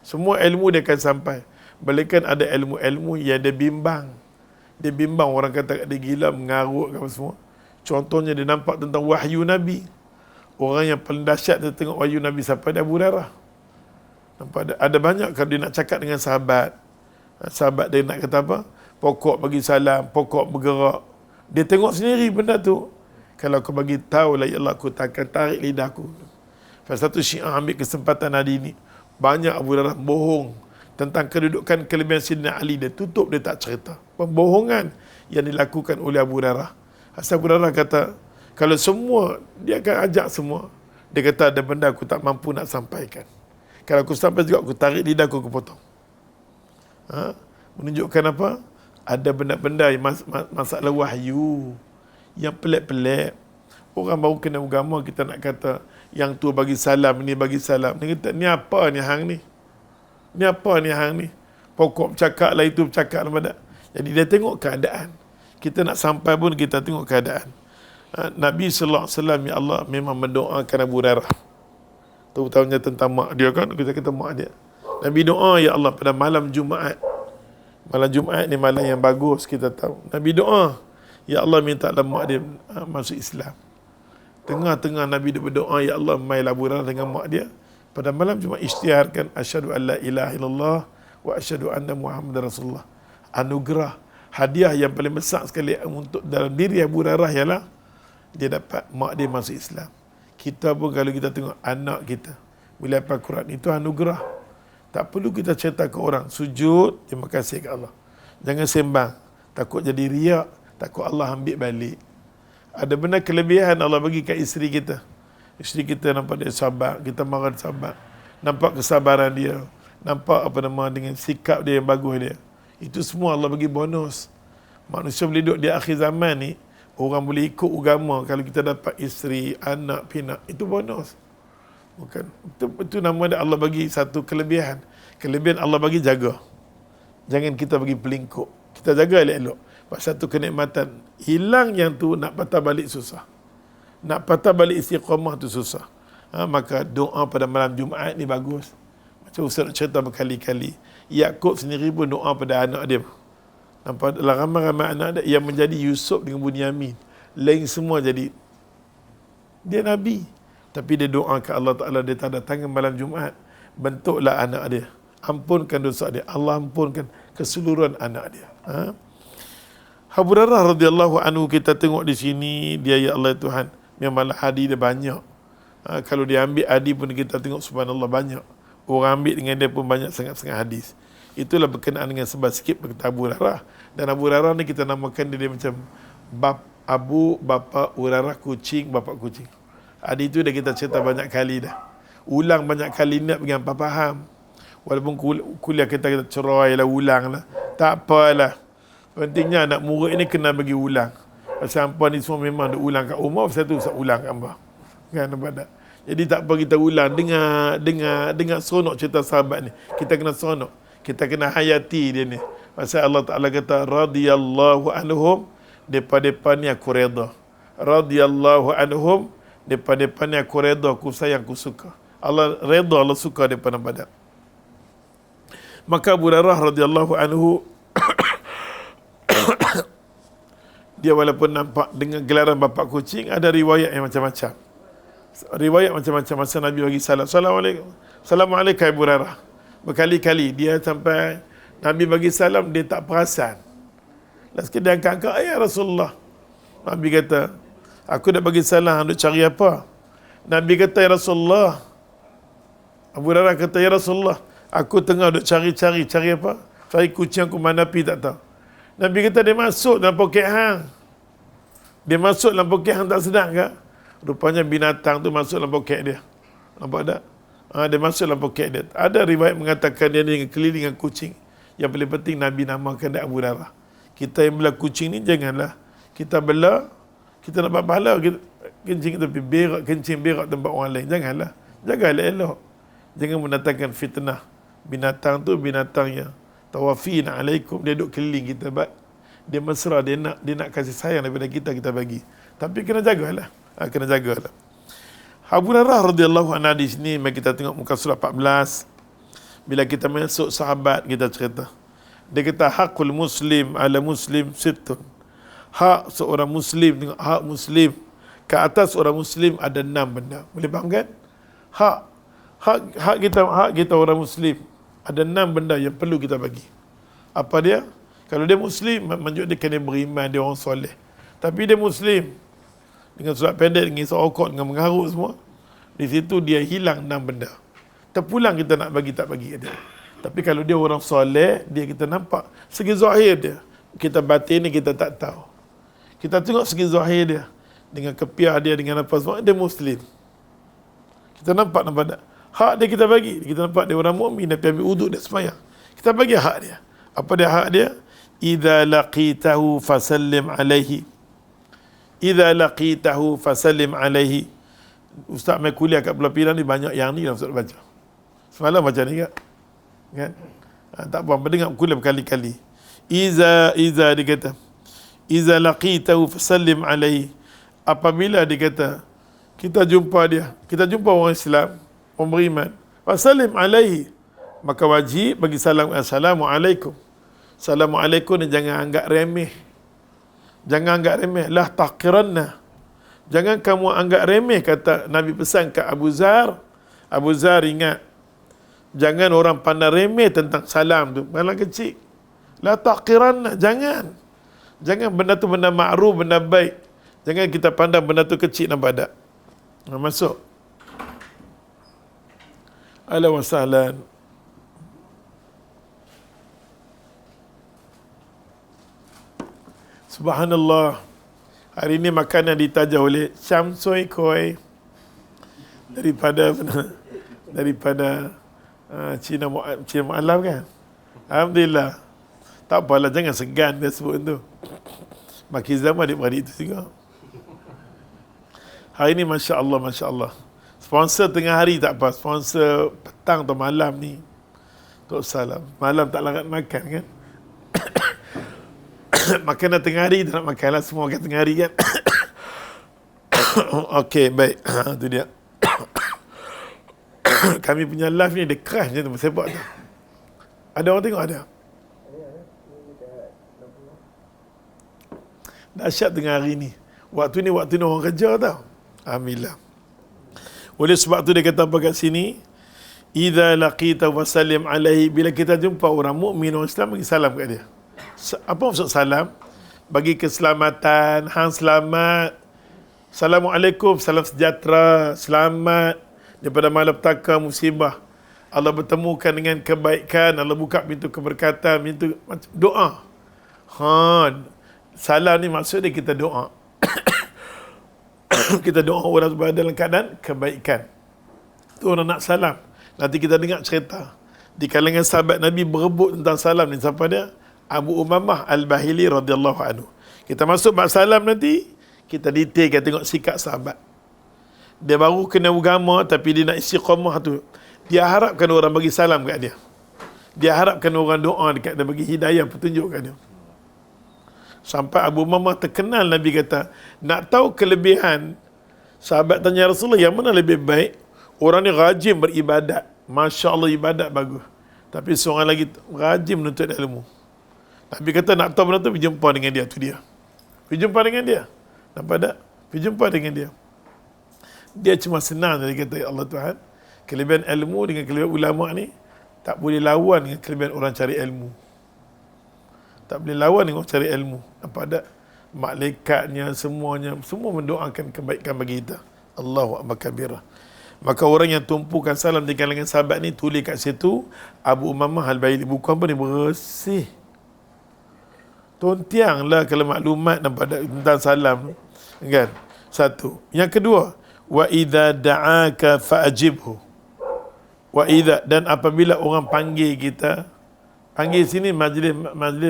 Semua ilmu dia akan sampai. Bahkan ada ilmu-ilmu yang dia bimbang. Dia bimbang, orang kata dia gila, mengarut ke apa semua. Contohnya dia nampak tentang wahyu Nabi. Orang yang paling dahsyat dia tengok wahyu Nabi siapa? Dia Abu Hurairah. Nampak ada banyak kalau dia nak cakap dengan sahabat. Sahabat dia nak kata apa? Pokok bagi salam, pokok bergerak. Dia tengok sendiri benda tu. Kalau aku bagi tahu lah, ya Allah, aku takkan tarik lidahku. Pasal satu Syiah ambil kesempatan hari ini. Banyak Abu Hurairah bohong tentang kedudukan kelebihan Sayyidina Ali. Dia tutup, dia tak cerita. Pembohongan yang dilakukan oleh Abu Hurairah. Asal Abu Hurairah kata, kalau semua, dia akan ajak semua. Dia kata, ada benda aku tak mampu nak sampaikan. Kalau aku sampai juga, aku tarik lidah aku potong. Menunjukkan apa? Ada benda-benda yang masalah wahyu yang pelik-pelik. Orang baru kena agama, kita nak kata yang tu bagi salam, ni bagi salam. Dia kata, ni apa ni hang ni? Ni apa ni hang ni? Pokok bercakap lah, itu bercakap lah. Jadi dia tengok keadaan. Kita nak sampai pun kita tengok keadaan. Nabi sallallahu alaihi wasallam, ya Allah, memang mendoakan Abu Hurairah. Terutamanya tentang mak dia kan, kita kata mak dia. Nabi doa, ya Allah, pada malam Jumaat. Malam Jumaat ni malam yang bagus, kita tahu. Nabi doa, ya Allah, minta mak dia masuk Islam. Tengah-tengah Nabi dia berdoa, ya Allah, mailah Abu Hurairah dengan mak dia. Pada malam Jumaat isytiharkan, asyhadu an la ilaha illallah wa asyhadu anna Muhammadar Rasulullah. Anugerah, hadiah yang paling besar sekali untuk dalam diri Abu Hurairah ialah dia dapat mak dia masuk Islam. Kita pun kalau kita tengok anak kita bila hafal Quran, itu anugerah. Tak perlu kita cerita ke orang. Sujud, terima kasih ke Allah. Jangan sembang. Takut jadi riak. Takut Allah ambil balik. Ada benar kelebihan Allah bagi kat isteri kita. Isteri kita nampak dia sabar. Kita marah dia sabar. Nampak kesabaran dia. Nampak dengan sikap dia yang bagus dia. Itu semua Allah bagi bonus. Manusia boleh duduk di akhir zaman ni, orang boleh ikut agama kalau kita dapat isteri, anak, pinak. Itu bonus. Bukan. Itu nama dia, Allah bagi satu kelebihan. Kelebihan Allah bagi jaga. Jangan kita bagi pelingkup. Kita jaga elok-elok. Pasal satu kenikmatan. Hilang yang tu, nak patah balik susah. Nak patah balik istiqamah tu susah. Maka doa pada malam Jumaat ni bagus. Macam Ustaz nak cerita berkali-kali. Yaqub sendiri pun doa pada anak dia. Nampak dalam ramai-ramai anak dia yang menjadi Yusuf dengan Bunyamin. Lain semua jadi. Dia Nabi. Tapi dia doa ke Allah Ta'ala, dia tanda tangan malam Jumaat. Bentuklah anak dia. Ampunkan dosa dia. Allah ampunkan keseluruhan anak dia. Abu Hurairah radhiyallahu anhu, kita tengok di sini, dia ya Allah Tuhan. Memanglah hadis dia banyak. Kalau dia ambil hadis pun kita tengok subhanallah banyak. Orang ambil dengan dia pun banyak sangat-sangat hadis. Itulah berkenaan dengan sebab sikit berkata Abu Hurairah. Dan Abu Hurairah ni kita namakan dia macam Abu, bapa Hurairah, kucing, bapa kucing. Hadis itu dah kita cerita banyak kali dah. Ulang banyak kali nak bagi hampa faham. Walaupun kuliah kita cerai lah, ulang lah. Tak apalah. Pentingnya anak murid ni kena bagi ulang. Pasal hampa ni semua memang dia ulang kat rumah, pasal tu saya ulang kat hampa. Kan nampak tak? Jadi tak apa kita ulang. Dengar seronok cerita sahabat ni. Kita kena seronok. Kita kena hayati dia ni. Pasal Allah Ta'ala kata, radiyallahu anhum, depa-depa ni aku redha. Radiyallahu anhum, depa-depa ni aku redha, aku sayang, aku suka. Allah redha, Allah suka depa nampak tak? Maka Abu Hurairah radhiyallahu anhu dia walaupun nampak dengan gelaran bapa kucing, ada riwayat yang macam-macam. Riwayat macam-macam masa Nabi bagi salam. Assalamualaikum. Assalamualaikum Abu Hurairah. Berkali-kali dia sampai Nabi bagi salam, dia tak perasan. Lepas dia angkat-angkat, ya Rasulullah. Nabi kata, aku dah bagi salam, nak cari apa? Nabi kata, ya Rasulullah. Abu Hurairah kata, ya Rasulullah, aku tengah duk cari apa? Cari kucing aku mana pi tak tahu. Nabi kata dia masuk dalam poket hang. Dia masuk dalam poket hang tak sedar ke? Rupanya binatang tu masuk dalam poket dia. Nampak tak? Dia masuk dalam poket dia. Ada riwayat mengatakan dia dengan keliling dengan kucing. Yang paling penting Nabi namakan dia Abu Hurairah. Kita yang bela kucing ni janganlah kita bela, kita nak dapat pahala, kencing kita berak, kencing berak tempat orang lain. Janganlah. Jagalah elok. Jangan mendatangkan fitnah. Binatang tu binatang yang tawafina alaikum, dia duduk keliling kita, dia mesra, dia nak kasih sayang daripada kita bagi. Tapi kena jagalah. Kena jagalah. Abu Hurairah radhiyallahu anhu di sini, mari kita tengok muka surah 14. Bila kita masuk sahabat, kita cerita. Dia kata hakul muslim ala muslim sittun. Hak seorang muslim, tengok hak muslim ke atas orang muslim ada 6 benda. Boleh faham kan? Hak kita orang muslim ada 6 benda yang perlu kita bagi. Apa dia? Kalau dia muslim, menunjuk dia kena beriman, dia orang soleh. Tapi dia muslim dengan surat pendek, dengan sokok, dengan mengharuk semua, di situ dia hilang 6 benda. Terpulang kita nak bagi tak bagi dia. Tapi kalau dia orang soleh, dia kita nampak segi zahir dia. Kita batin ni kita tak tahu. Kita tengok segi zahir dia, dengan kepiah dia, dengan apa semua, dia muslim. Kita nampak tak? Hak dia kita bagi. Kita nampak dia orang mukmin, dia ambil wuduk, dia sembahyang. Kita bagi hak dia. Apa dia hak dia? Idza laqitahu fasallim alaihi. Idza laqitahu fasallim alaihi. Ustaz mai kuliah kat Pulau Pinang ni banyak yang ni lah Ustaz baca. Semalam baca ni kan? Tak apa, mendengar kuliah berkali-kali. Iza dia kata, iza laqitahu fasallim alaihi. Apabila dia kata, kita jumpa orang Islam, orang beriman, fasallim alaihi, maka wajib bagi salam, assalamualaikum. Assalamualaikum ni jangan anggap remeh. Jangan anggap remeh. Lah taqiranna. Jangan kamu anggap remeh, kata Nabi pesan ke Abu Zar. Abu Zar ingat, jangan orang pandang remeh tentang salam tu. Malah kecil. La taqiranna. Jangan benda tu benda ma'ruf, benda baik. Jangan kita pandang benda tu kecil, nampak tak? Masuk. Ahlan wa sahlan. Subhanallah. Hari ini makanan ditaja oleh Syamsoi Koi daripada Cina Mu'alaf kan. Alhamdulillah. Tak apalah, jangan segan dia sebut tu. Makin zaman adik-beradik itu juga. Hari ini Masya Allah. Sponsor tengah hari tak apa. Sponsor petang atau malam ni, Tok Salam. Malam tak larat makan kan. Makanan tengah hari tak nak makan lah. Semua makan tengah hari kan. Okey, baik. Itu dia. Kami punya live ni dia crash macam tu. Sepak tu. Ada orang tengok? Ada. Dahsyat tengah hari ni. Waktu ni orang kerja tau. Alhamdulillah. Oleh sebab tu dia kata apa kat sini? Idza laqita wa sallim alaihi. Bila kita jumpa orang mukmin, orang Islam, bagi salam kat dia. Apa maksud salam? Bagi keselamatan, hang selamat. Assalamualaikum, salam sejahtera, selamat daripada malapetaka, musibah. Allah bertemukan dengan kebaikan, Allah buka pintu keberkatan, pintu doa. salam ni maksudnya kita doa. Kita doa orang dalam keadaan kebaikan. Tu orang nak salam. Nanti kita dengar cerita di kalangan sahabat Nabi berebut tentang salam ni. Siapa dia? Abu Umamah Al-Bahili radhiyallahu anhu. Kita masuk bab salam nanti, kita detailkan tengok sikap sahabat. Dia baru kena agama tapi dia nak istiqamah tu. Dia harapkan orang bagi salam kat dia. Dia harapkan orang doa dekat dia, bagi hidayah, petunjuk kat dia. Sampai Abu Umamah terkenal, Nabi kata, nak tahu kelebihan, sahabat tanya Rasulullah, yang mana lebih baik? Orang ni rajin beribadat, Masya Allah ibadat bagus, tapi seorang lagi rajin menuntut ilmu. Nabi kata, nak tahu benda tu, pergi jumpa dengan dia. Tu dia, pergi jumpa dengan dia. Nampak tak? Pergi jumpa dengan dia. Dia cuma senang, dia kata, ya Allah Tuhan, kelebihan ilmu dengan kelebihan ulama ni tak boleh lawan dengan kelebihan orang cari ilmu. Tak boleh lawan dengan orang cari ilmu. Nampak tak? Malaikatnya, semuanya, semua mendoakan kebaikan bagi kita. Allahu Akbar kabirah. Maka orang yang tumpukan salam di kalangan sahabat ni, tulis kat situ, Abu Umamah Al-Bahili. Buku apa ni? Bersih. Tontiang lah kalau maklumat tentang salam. Kan? Satu. Yang kedua, wa idza da'aka fa'ajibhu. Wa idza, dan apabila orang panggil kita, panggil sini majlis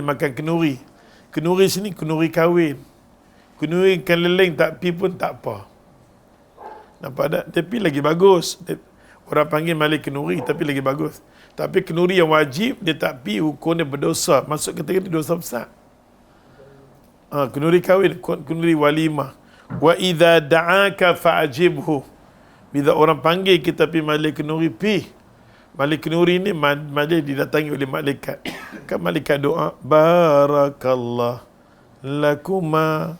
makan kenuri. Kenuri sini kenuri kahwin. Kenuri ikan leleng tak pi pun tak apa. Nampak tak? Tapi lagi bagus. Orang panggil malik kenuri tapi lagi bagus. Tapi kenuri yang wajib dia tak pi, hukumnya berdosa. Masuk kategori dosa besar. Kenuri kahwin, kenuri walimah. Wa idza da'aka fa'ajibhu. Bila orang panggil kita pi malik kenuri, pi. Malik Nuri ni majlis didatangi oleh malaikat. Kan malaikat doa, barakallah lakuma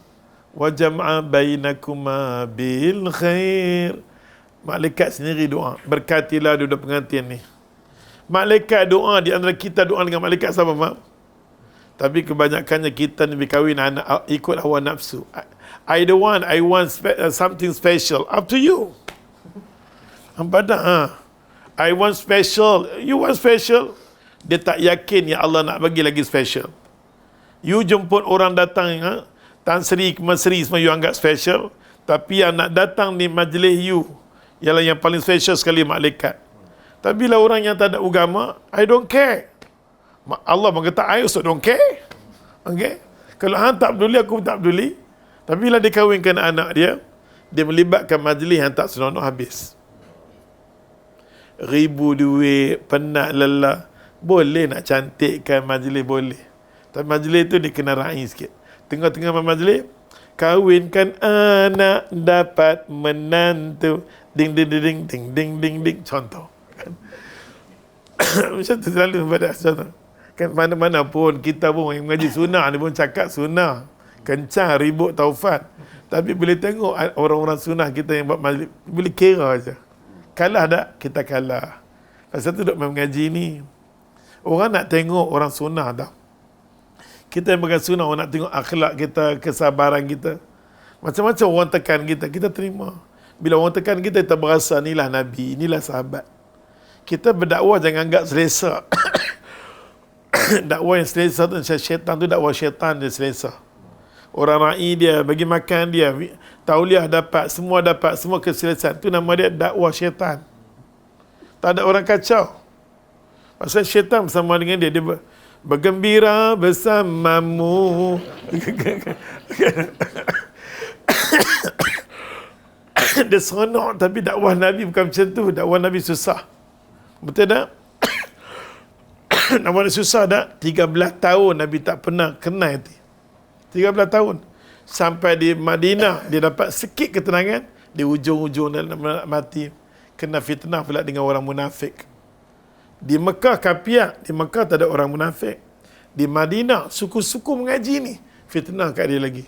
wa jam'a bainakuma bil khair. Malaikat sendiri doa, berkatilah duduk pengantin ni. Malaikat doa, di antara kita doa dengan malaikat sama, faham? Tapi kebanyakannya kita ni berkahwin anak ikut hawa nafsu. I want something special. Up to you. Nampak tak? I want special. You want special? Dia tak yakin ya Allah nak bagi lagi special. You jemput orang datang, Tan Sri, Mas Sri, semua you anggap special. Tapi yang nak datang ni majlis you, ialah yang paling special sekali, malaikat. Tapi bila orang yang tak ada agama, I don't care. Allah mengata, I also don't care. Okay? Kalau hang tak peduli, aku tak peduli. Tapi bila dia kahwinkan anak dia, dia melibatkan majlis yang tak senonoh habis. Ribu duit, penat lelah. Boleh nak cantikkan majlis, boleh. Tapi majlis tu dia kena raih sikit. Tengah-tengah majlis, kahwinkan anak dapat menantu. Ding ding ding ding ding ding ding ding. Contoh. Macam tu selalu pada contoh. Kan mana-mana pun kita pun yang mengaji sunnah ni pun cakap sunnah. Kencang, ribut, taufan. Tapi boleh tengok orang-orang sunnah kita yang buat majlis, boleh kira aja. Kalah tak? Kita kalah. Pasal tu duk mengaji ni, orang nak tengok orang sunnah tau. Kita yang pegang sunnah, orang nak tengok akhlak kita, kesabaran kita. Macam-macam orang tekan kita, kita terima. Bila orang tekan kita, kita berasa inilah Nabi, inilah sahabat. Kita berdakwah jangan anggap selesa. Dakwah yang selesa tu, syaitan tu dakwah syaitan dia selesa. Orang ra'i dia, bagi makan dia, tauliah dapat, semua keselesaan. Itu nama dia dakwah syaitan. Tak ada orang kacau. Pasal syaitan bersama dengan dia, dia bergembira bersamamu. Dia seronok, tapi dakwah Nabi bukan macam tu. Dakwah Nabi susah. Betul tak? Dakwah Nabi susah tak? 13 tahun Nabi tak pernah kenal itu. 13 tahun. Sampai di Madinah, dia dapat sikit ketenangan. Di ujung-ujung dia nak mati. Kena fitnah pula dengan orang munafik. Di Mekah kapiak. Di Mekah tak ada orang munafik. Di Madinah, suku-suku mengaji ni, fitnah kat dia lagi.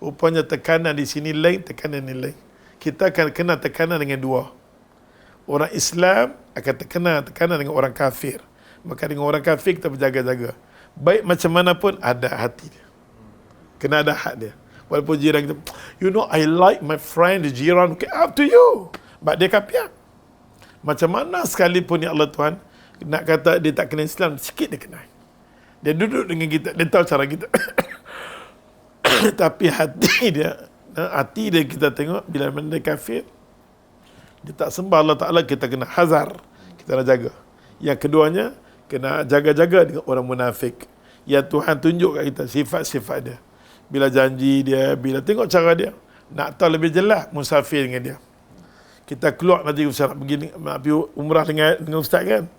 Rupanya tekanan di sini lain, tekanan ni lain. Kita akan kena tekanan dengan dua. Orang Islam akan tekanan dengan orang kafir. Maka dengan orang kafir kita berjaga-jaga. Baik macam mana pun ada hati dia. Kena ada hak dia. Walaupun jiran kita, you know, I like my friend, the jiran, okay, up to you. But dia kapiak. Macam mana sekalipun ya Allah Tuhan, nak kata dia tak kenal Islam, sikit dia kenal. Dia duduk dengan kita, dia tahu cara kita. Tapi hati dia kita tengok bila benda kafir, dia tak sembah Allah Ta'ala, kita kena hazar, kita nak jaga. Yang keduanya, kena jaga-jaga dengan orang munafik. Yang Tuhan tunjuk kat kita sifat-sifat dia. Bila janji dia, bila tengok cara dia, nak tahu lebih jelas musafir dengan dia. Kita keluar nanti Ustaz nak pergi umrah dengan Ustaz kan,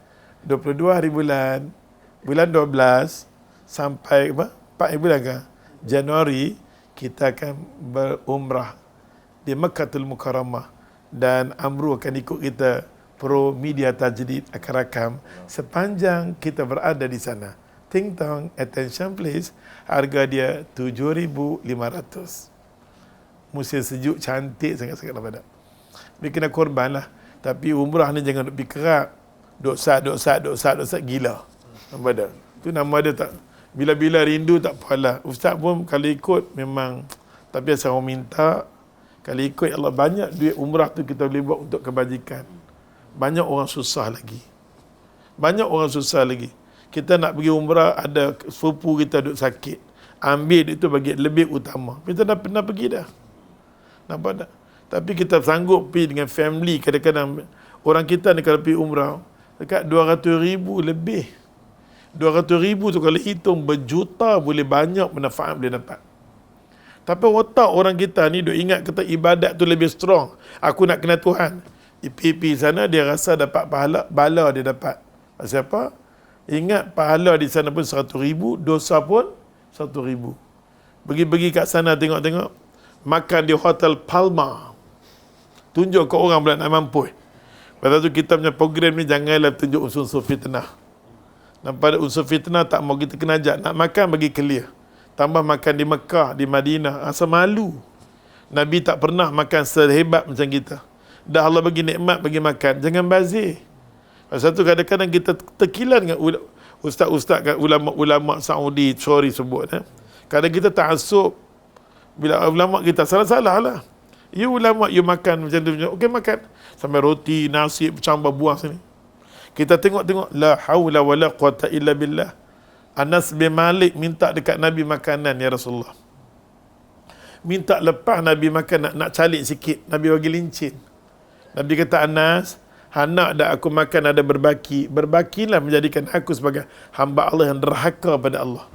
22 hari bulan 12 sampai 4 bulan kan, Januari kita akan berumrah di Makkahul Mukarramah, dan Amru akan ikut kita, pro media tajdid akan rakam sepanjang kita berada di sana. Ting tong, attention please, harga dia 7,500. Musim sejuk, cantik sangat-sangat daripada. Dia kena korban lah. Tapi umrah ni jangan duk pergi kerap. Duk sat gila. Nampak tak? Tu nama dia tak. Bila-bila rindu tak apalah. Ustaz pun kalau ikut memang, tapi asal orang minta, kalau ikut ya Allah, banyak duit umrah tu kita boleh buat untuk kebajikan. Banyak orang susah lagi. Kita nak pergi umrah, ada sepupu kita duduk sakit, ambil duit tu bagi lebih utama. Kita dah pernah pergi dah. Nampak tak? Tapi kita sanggup pergi dengan family. Kadang-kadang orang kita ni kalau pergi umrah dekat 200,000 lebih. 200,000 tu kalau hitung berjuta, boleh banyak manfaat boleh dapat. Tapi otak orang kita ni duk ingat kata ibadat tu lebih strong. Aku nak kenal Tuhan. Pergi sana dia rasa dapat pahala, bala dia dapat. Pasal apa? Ingat pahala di sana pun 100,000, dosa pun 100,000. Pergi kat sana tengok-tengok, makan di Hotel Palma. Tunjuk ke orang pula nak mampu. Lepas tu kita punya program ni janganlah tunjuk unsur fitnah. Nampak unsur fitnah tak mau kita kena ajak. Nak makan bagi clear. Tambah makan di Mekah, di Madinah. Asal malu. Nabi tak pernah makan sehebat macam kita. Dah Allah bagi nikmat bagi makan. Jangan bazir. Pasal tu kadang-kadang kita terkilan dengan ustaz-ustaz kat ulama' Saudi, sorry sebut. Kadang kita ta'asub. Bila ulama' kita salah-salah lah. You ulama' you makan macam tu. Okey makan. Sampai roti, nasi, bercambah buah sini. Kita tengok-tengok. La hawla wa la quwata illa billah. Anas bin Malik minta dekat Nabi makanan, ya Rasulullah. Minta lepas Nabi makan, nak calik sikit. Nabi bagi lincin. Nabi kata, Anas, hendak dah aku makan ada berbaki. Berbakilah menjadikan aku sebagai hamba Allah yang derhaka pada Allah.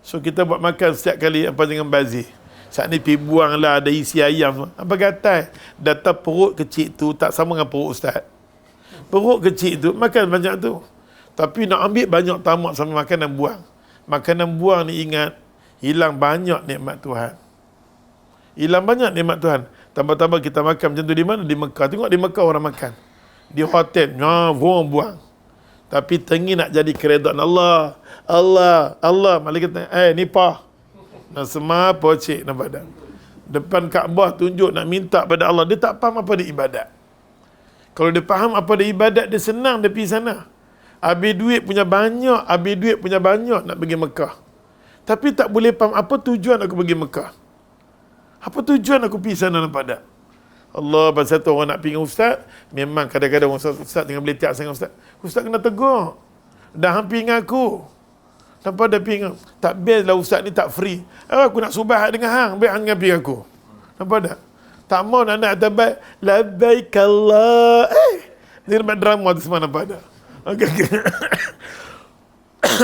So kita buat makan setiap kali apa dengan bazir. Saat ni pergi buang lah, ada isi ayam. Apa kata? Data perut kecil tu tak sama dengan perut Ustaz. Perut kecil tu makan banyak tu. Tapi nak ambil banyak tamak sama makanan buang. Makanan buang ni ingat, hilang banyak nikmat Tuhan. Hilang banyak nikmat Tuhan. Tambah-tambah kita makan macam tu di mana? Di Mekah. Tengok di Mekah orang makan. Di hotel, buang. Tapi tengi nak jadi keredaan Allah. Allah. Malaikat tanya, ni pah. Nak semua pocik, nampak tak? Depan Kaabah tunjuk nak minta pada Allah. Dia tak faham apa dia ibadat. Kalau dia faham apa dia ibadat, dia senang dia pergi sana. Habis duit punya banyak nak pergi Mekah. Tapi tak boleh faham apa tujuan aku pergi Mekah. Apa tujuan aku pergi sana, nampak tak? Allah, pasal tu orang nak pergi dengan Ustaz, memang kadang-kadang Ustaz tengah boleh tiap sangat Ustaz. Ustaz kena tegur. Dah hampir dengan aku. Nampak dah pergi dengan, tak best lah Ustaz ni tak free. Aku nak subahat dengan hang, baik hang pergi aku. Nampak tak? Tak mau nak tabat, labbaik Allah. Dia nampak drama tu semua, nampak tak? Okay.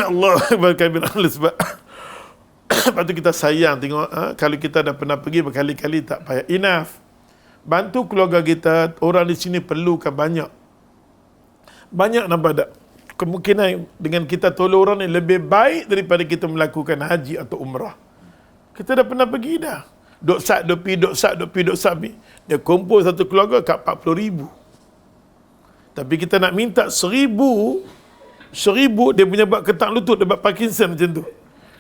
Allah berkabir Allah sebab lepas tu kita sayang tengok kalau kita dah pernah pergi berkali-kali tak payah. Enough. Bantu keluarga kita. Orang di sini perlukan banyak. Nampak tak? Kemungkinan dengan kita tolong orang ni lebih baik daripada kita melakukan haji atau umrah. Kita dah pernah pergi dah. Dok sat. Dia kumpul satu keluarga kat 40,000. Tapi kita nak minta 1,000 dia punya buat ketak lutut, dia buat Parkinson macam tu.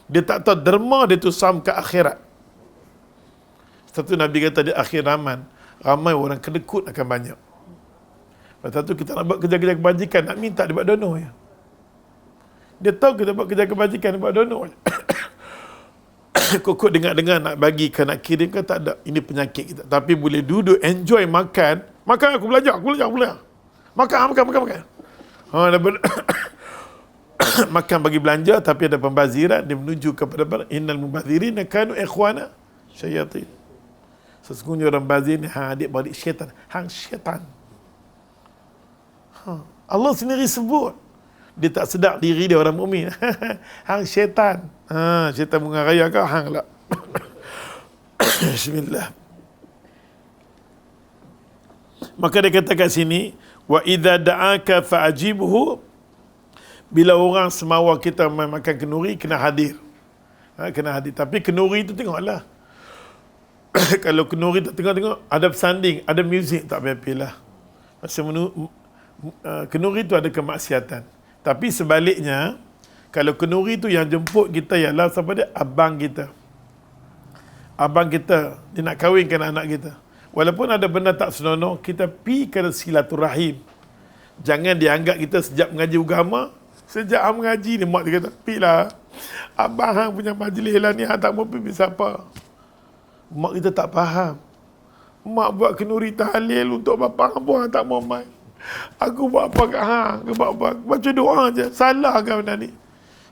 Dia tak tahu derma dia tu sam ke akhirat. Satu Nabi kata di akhir zaman, ramai orang kedekut akan banyak. Lepas tu kita nak buat kerja-kerja kebajikan, nak minta dia buat donor je. Dia tahu kita buat kerja kebajikan, dia buat donor je. Kok dengar-dengar nak bagi ke, nak kirim ke, tak ada. Ini penyakit kita. Tapi boleh duduk, enjoy makan. Makan aku belajar. Makan. makan bagi belanja, tapi ada pembaziran, dia menuju kepada innal mubazirina kanu ikhwana syayatin. Sesungguhnya orang bazir ni adik-beradik syaitan, hang syaitan. Allah sendiri sebut. Dia tak sedar diri dia orang mukmin. Hang syaitan. Syaitan mengaraya kau, hang lah. Bismillah. Maka dia kata kat sini, wa idza da'aka fa'ajibhu, bila orang semawa kita makan kenuri, kena hadir. Kena hadir. Tapi kenuri tu tengoklah. Kalau kenuri tu tengok-tengok, ada bersanding, ada muzik, tak payah-payah. Kenuri tu ada kemaksiatan. Tapi sebaliknya, kalau kenuri tu yang jemput kita ialah siapa dia? Abang kita. Abang kita, dia nak kahwinkan anak kita. Walaupun ada benda tak senonoh, kita pi ke silaturahim. Jangan dianggap kita sejak mengaji agama, sejak mengaji ni mak dia kata, pi lah. Abang hang punya majlis lah ni, hang tak mau pergi siapa. Mak kita tak faham. Mak buat kenuri tahlil untuk bapa hang pun hang tak mau mai. Aku buat apa kat hang? Aku buat apa? Baca doa je. Salah ke benda ni?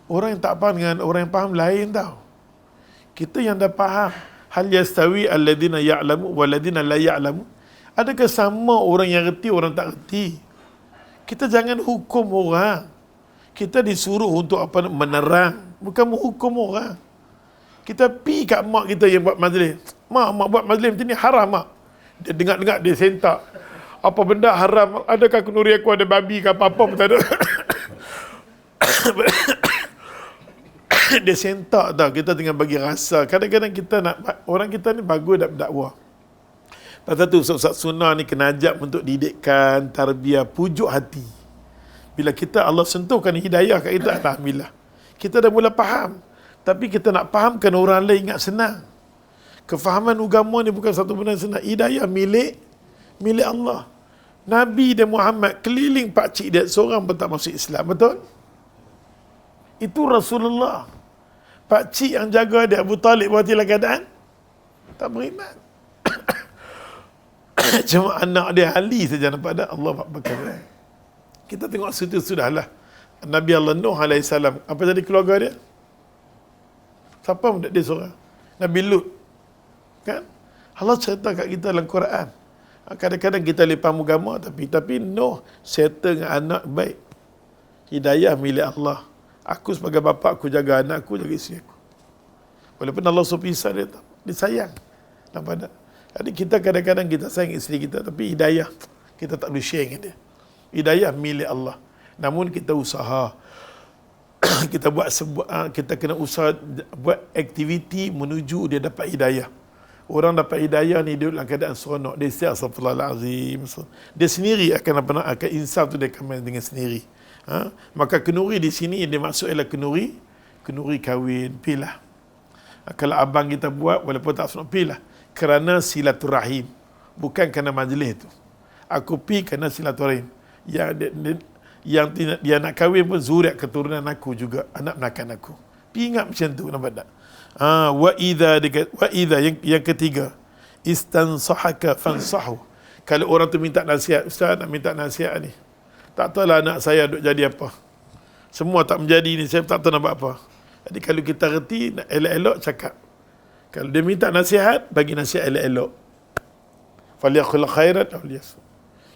Orang yang tak faham dengan orang yang faham lain tau. Kita yang dah faham. Hal yastawi alladhina ya'lamu walladhina la ya'lamu. Adakah sama orang yang reti, orang tak reti? Kita jangan hukum orang. Kita disuruh untuk apa? Menerang. Bukan menghukum orang. Kita pi kat mak kita yang buat majlis. Mak buat majlis macam ni haram, mak. Dia dengar-dengar, dia sentak. Apa benda haram? Adakah kenuri aku ada babi ke apa-apa pun tak ada. Dia sentak tau. Kita tengah bagi rasa. Kadang-kadang kita nak, orang kita ni bagus nak berdakwah. Pasal tu Ustaz Sunnah ni kena ajak untuk didikkan, tarbiyah, pujuk hati. Bila kita Allah sentuhkan hidayah kat kita, alhamdulillah. Kita dah mula faham. Tapi kita nak fahamkan orang lain ingat senang. Kefahaman agama ni bukan satu benda senang. Hidayah milik Allah. Nabi dan Muhammad keliling pakcik dia, seorang pun tak masuk Islam, betul? Itu Rasulullah. Pakcik yang jaga dia, Abu Talib, buat dalam keadaan tak beriman. Cuma anak dia Ali saja nampak ada Allah berkata. Kita tengok situ sudahlah. Nabi Allah Nuh AS, apa jadi keluarga dia? Siapa pun dia seorang? Nabi Lut. Kan? Allah cerita kat kita dalam Quran. Kadang-kadang kita lepas agama, tapi Nuh settle dengan anak baik. Hidayah milik Allah. Aku sebagai bapa, aku jaga anak aku, jaga isteri aku. Walaupun Allah suruh pisah dia sayang. Nampak tak? Jadi kita kadang-kadang kita sayang isteri kita, tapi hidayah kita tak boleh share dengan dia. Hidayah milik Allah. Namun kita usaha. Kita kena usaha buat aktiviti menuju dia dapat hidayah. Orang dapat hidayah ni dia dalam keadaan seronok. Dia astaghfirullahalazim. Dia sendiri akan insaf tu dia akan main dengan sendiri. Maka kenuri di sini dia maksud ialah kenuri kahwin, pilah. Kalau abang kita buat walaupun tak seronok, pilah. Kerana silaturahim, bukan kerana majlis tu. Aku pi kerana silaturahim. Yang dia nak kahwin pun zuriat keturunan aku juga, anak menakan aku. Pi ingat macam tu, nampak tak? Wa idza yang ketiga, istansahaka fansahu. Kalau orang tu minta nasihat, ustaz nak minta nasihat ni, tak tahulah anak saya duk jadi apa, semua tak menjadi ni, saya tak tahu nak buat apa. Jadi kalau kita reti, nak elok-elok cakap. Kalau dia minta nasihat, bagi nasihat elok-elok. Falyaqul khairan aw liyasmut.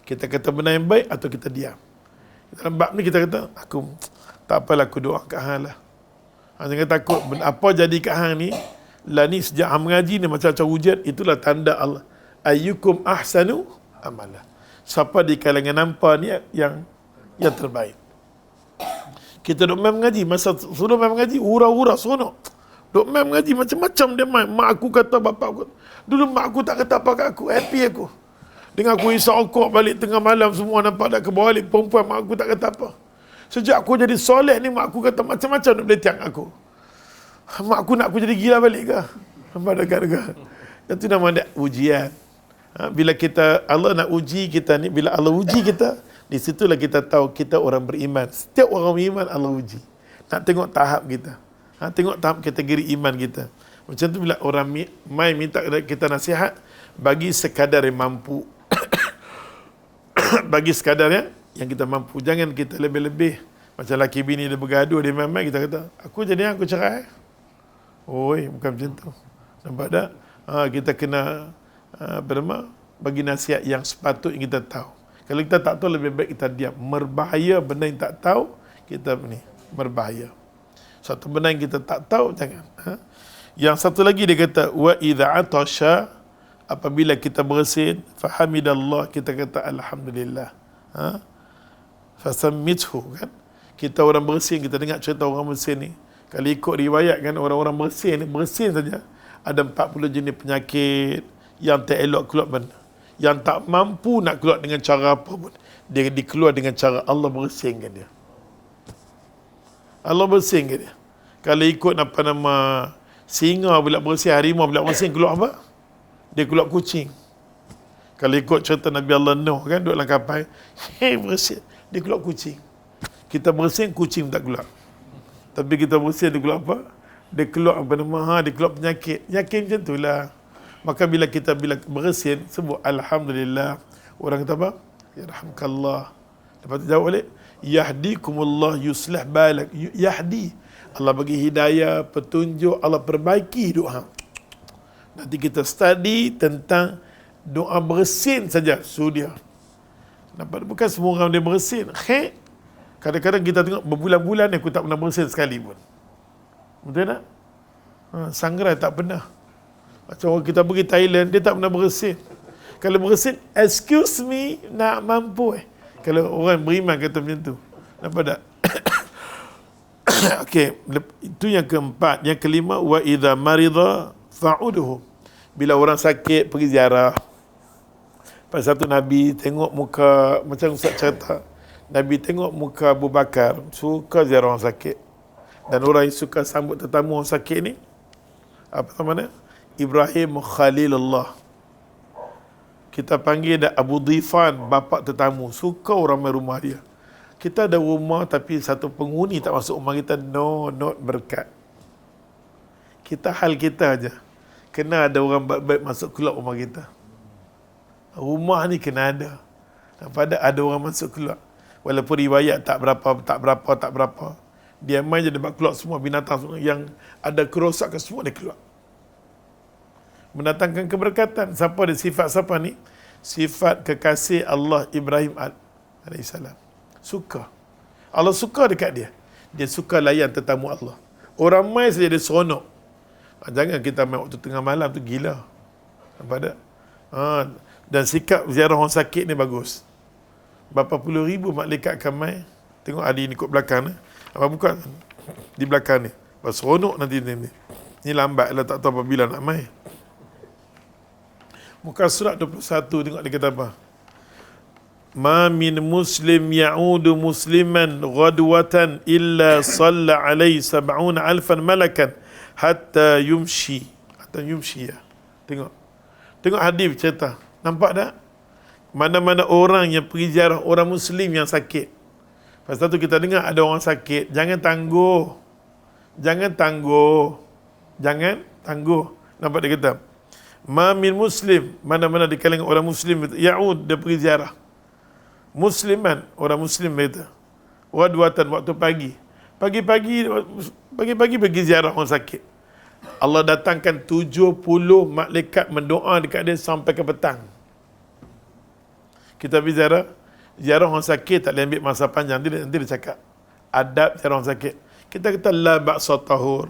Kita kata benda yang baik atau kita diam. Dalam bab ni kita kata, aku tak apalah, aku doa kat hang lah. Jangan takut, apa jadi kat hang ni, lah ni sejak hang mengaji ni macam-macam hujan, itulah tanda Allah. Ayyukum ahsanu amalah. Siapa di kalangan nampak ni yang terbaik. Kita duk main mengaji, masa suruh main mengaji, hura-hura seronok. Duk main mengaji macam-macam dia main. Mak aku kata, bapak aku. Dulu mak aku tak kata apa kat aku, happy aku. Dengan aku isap okok balik tengah malam, semua nampak dah ke bawah balik, perempuan mak aku tak kata apa. Sejak aku jadi soleh ni, mak aku kata macam-macam nak boleh tiang aku. Mak aku nak aku jadi gila balik ke? Nampak dekat-dekat. Itu nama dia ujian. Bila kita, Allah nak uji kita ni, bila Allah uji kita, di situlah kita tahu kita orang beriman. Setiap orang beriman Allah uji. Nak tengok tahap kita. Tengok tahap kategori iman kita. Macam tu bila orang mai minta kita nasihat, bagi sekadar yang mampu. Bagi sekadar yang kita mampu. Jangan kita lebih-lebih Macam laki bini dia bergaduh, dia main-main, kita kata, aku jadi aku cerai. Oi, bukan macam tu. Nampak tak? Kita kena bagi nasihat yang sepatutnya kita tahu. Kalau kita tak tahu, lebih baik kita diam. Merbahaya benda yang tak tahu, kita merbahaya. Satu benda yang kita tak tahu, jangan. Yang satu lagi dia kata, wa idza atasha, apabila kita bersin, fahamidallah, kita kata alhamdulillah. Fasammithu, kan? Kita orang bersin, kita dengar cerita orang bersin ni. Kalau ikut riwayat kan, orang-orang bersin saja ada 40 jenis penyakit yang tak elok keluar benda. Yang tak mampu nak keluar dengan cara apa pun, dia dikeluar dengan cara Allah bersihkan dia. Allah bersihkan dia. Kalau ikut singa pula bersih, harimau pula bersih, keluar apa? Dia keluar kucing. Kalau ikut cerita Nabi Allah Nuh kan, duduk dalam kapal, bersih, dia keluar kucing. Kita bersih, kucing tak keluar. Tapi kita bersih, dia keluar apa? Dia keluar dia keluar penyakit. Penyakit macam itulah. Maka bila bersin, sebut alhamdulillah. Orang kata apa? Yarhamkallah. Lepas tu jawab balik, yahdikumullah yuslih balak. Yahdi, Allah bagi hidayah, petunjuk, Allah perbaiki hidup hang. Nanti kita study tentang doa bersin saja, sudia. Nampak, bukan semua orang dia bersin. Kadang-kadang kita tengok berbulan-bulan ni aku tak pernah bersin sekali pun. Betul tak? Sangrai tak pernah. Macam orang kita pergi Thailand, dia tak pernah bersin. Kalau bersin, excuse me, nak mampu. Kalau orang beriman kata macam tu. Nampak tak? Okey, itu yang keempat. Yang kelima, wa idza marida fa'udhu. Bila orang sakit, pergi ziarah. Pada satu Nabi tengok muka, macam Ustaz cerita, Nabi tengok muka Abu Bakar, suka ziarah orang sakit. Dan orang yang suka sambut tetamu orang sakit ni, apa namanya? Ibrahim Khalilullah. Kita panggil dia Abu Dhifan, bapa tetamu. Suka orang main rumah dia. Kita ada rumah tapi satu penghuni tak masuk rumah kita, no, not berkat. Kita hal kita aja. Kena ada orang baik-baik masuk keluar rumah kita. Rumah ni kena ada. Pada ada orang masuk keluar. Walaupun riwayat tak berapa. Dia main je dapat keluar semua binatang semua yang ada kerosakan semua dia keluar. Mendatangkan keberkatan. Siapa ada sifat siapa ni? Sifat kekasih Allah Ibrahim AS. Suka. Allah suka dekat dia. Dia suka layan tetamu Allah. Orang mai saja dia seronok. Jangan kita main waktu tengah malam tu gila. Nampak tak? Dan sikap ziarah orang sakit ni bagus. Berapa puluh ribu malaikat akan mai. Tengok Adi ni kot belakang ni. Apa buka di belakang ni. Seronok nanti ni. Ni lambat lah, tak tahu apabila nak mai. Muka surat 21 tengok dia kata apa? Ma min muslim ya'udu musliman ghadwatan illa salla alaihi 70,000 malakan hatta yumshi. Hatta yumshi ya. Tengok hadis cerita. Nampak tak? Mana-mana orang yang pergi ziarah orang muslim yang sakit. Pasal tu kita dengar ada orang sakit, jangan tangguh. Nampak dia kata, ma min muslim, mana-mana di kalangan orang muslim ya'ud, dia pergi ziarah. Musliman, orang muslim kata. Wadwatan, waktu pagi. Pagi-pagi pergi ziarah orang sakit. Allah datangkan 70 malaikat mendoa dekat dia sampai ke petang. Kita pergi ziarah orang sakit tak boleh ambil masa panjang. Nanti dia cakap adab ziarah orang sakit. Kita kata la ba'sa tahur,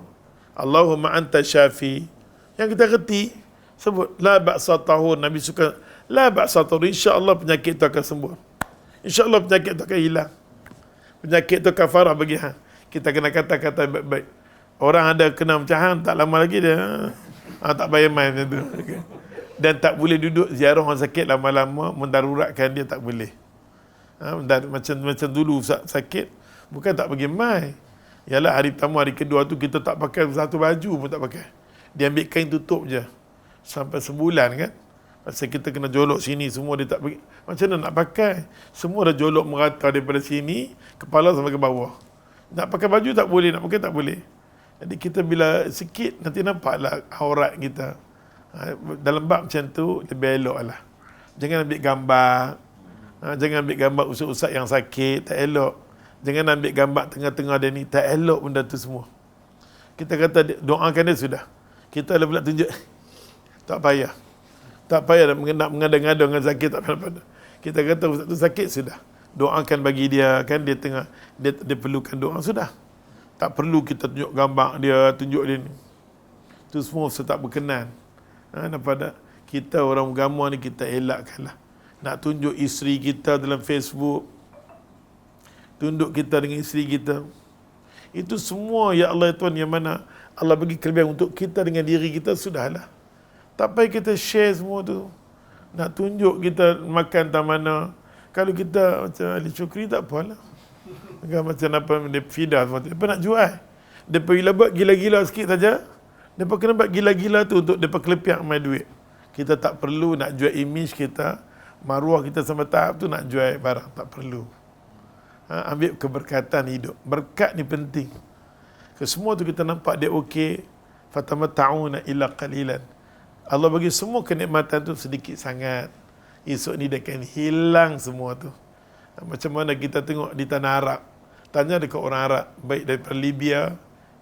Allahumma anta syafi. Yang kita kerti sebut la ba'sa tahur. Nabi suka la ba'sa tahur, insya-Allah penyakit tu akan sembuh. InsyaAllah penyakit tu akan hilang. Penyakit tu kafarah bagi hang. Kita kena kata-kata baik-baik. Orang ada kena macam hang, tak lama lagi dia tak payah main macam tu. Okay. Dan tak boleh duduk ziarah orang sakit lama-lama, mendaruratkan dia tak boleh. Macam dulu sakit, bukan tak pergi mai. Yalah hari pertama, hari kedua tu kita tak pakai satu baju pun tak pakai. Dia ambil kain tutup je. Sampai sebulan kan. Pasal kita kena jolok sini, semua dia tak pergi. Macam mana nak pakai? Semua dah jolok merata daripada sini, kepala sampai ke bawah. Nak pakai baju tak boleh, nak pakai tak boleh. Jadi kita bila sikit, nanti nampaklah aurat kita. Dalam bab macam tu, lebih elok lah. Jangan ambil gambar. Jangan ambil gambar ustaz-ustaz yang sakit, tak elok. Jangan ambil gambar tengah-tengah dia ni. Tak elok benda tu semua. Kita kata doakan dia sudah. Kita pula tunjuk. Tak payah. Tak payah nak mengada-ngada dengan sakit, tak payah. Kita kata ustaz tu sakit sudah. Doakan bagi dia, kan dia tengah dia perlukan doa sudah. Tak perlu kita tunjuk gambar dia, tunjuk dia ni. Itu semua ustaz tak berkenan. Daripada kita orang agama ni kita elakkanlah. Nak tunjuk isteri kita dalam Facebook, tunduk kita dengan isteri kita. Itu semua ya Allah Tuhan yang mana Allah bagi kelebihan untuk kita dengan diri kita, sudahlah. Tak payah kita share semua tu. Nak tunjuk kita makan tak mana. Kalau kita macam Ali Syukri tak apalah. Macam apa dia fidah semua tu. Dia nak jual. Dia bila buat gila-gila sikit saja. Dia kena buat gila-gila tu untuk dia kelepiak main duit. Kita tak perlu nak jual image kita, maruah kita sampai tahap tu nak jual barang. Tak perlu. Ambil keberkatan hidup. Berkat ni penting. Semua tu kita nampak dia okey. Fatamatta'una illa qalilan. Allah bagi semua kenikmatan tu sedikit sangat. Esok ni dia akan hilang semua tu. Macam mana kita tengok di tanah Arab. Tanya dekat orang Arab. Baik daripada Libya,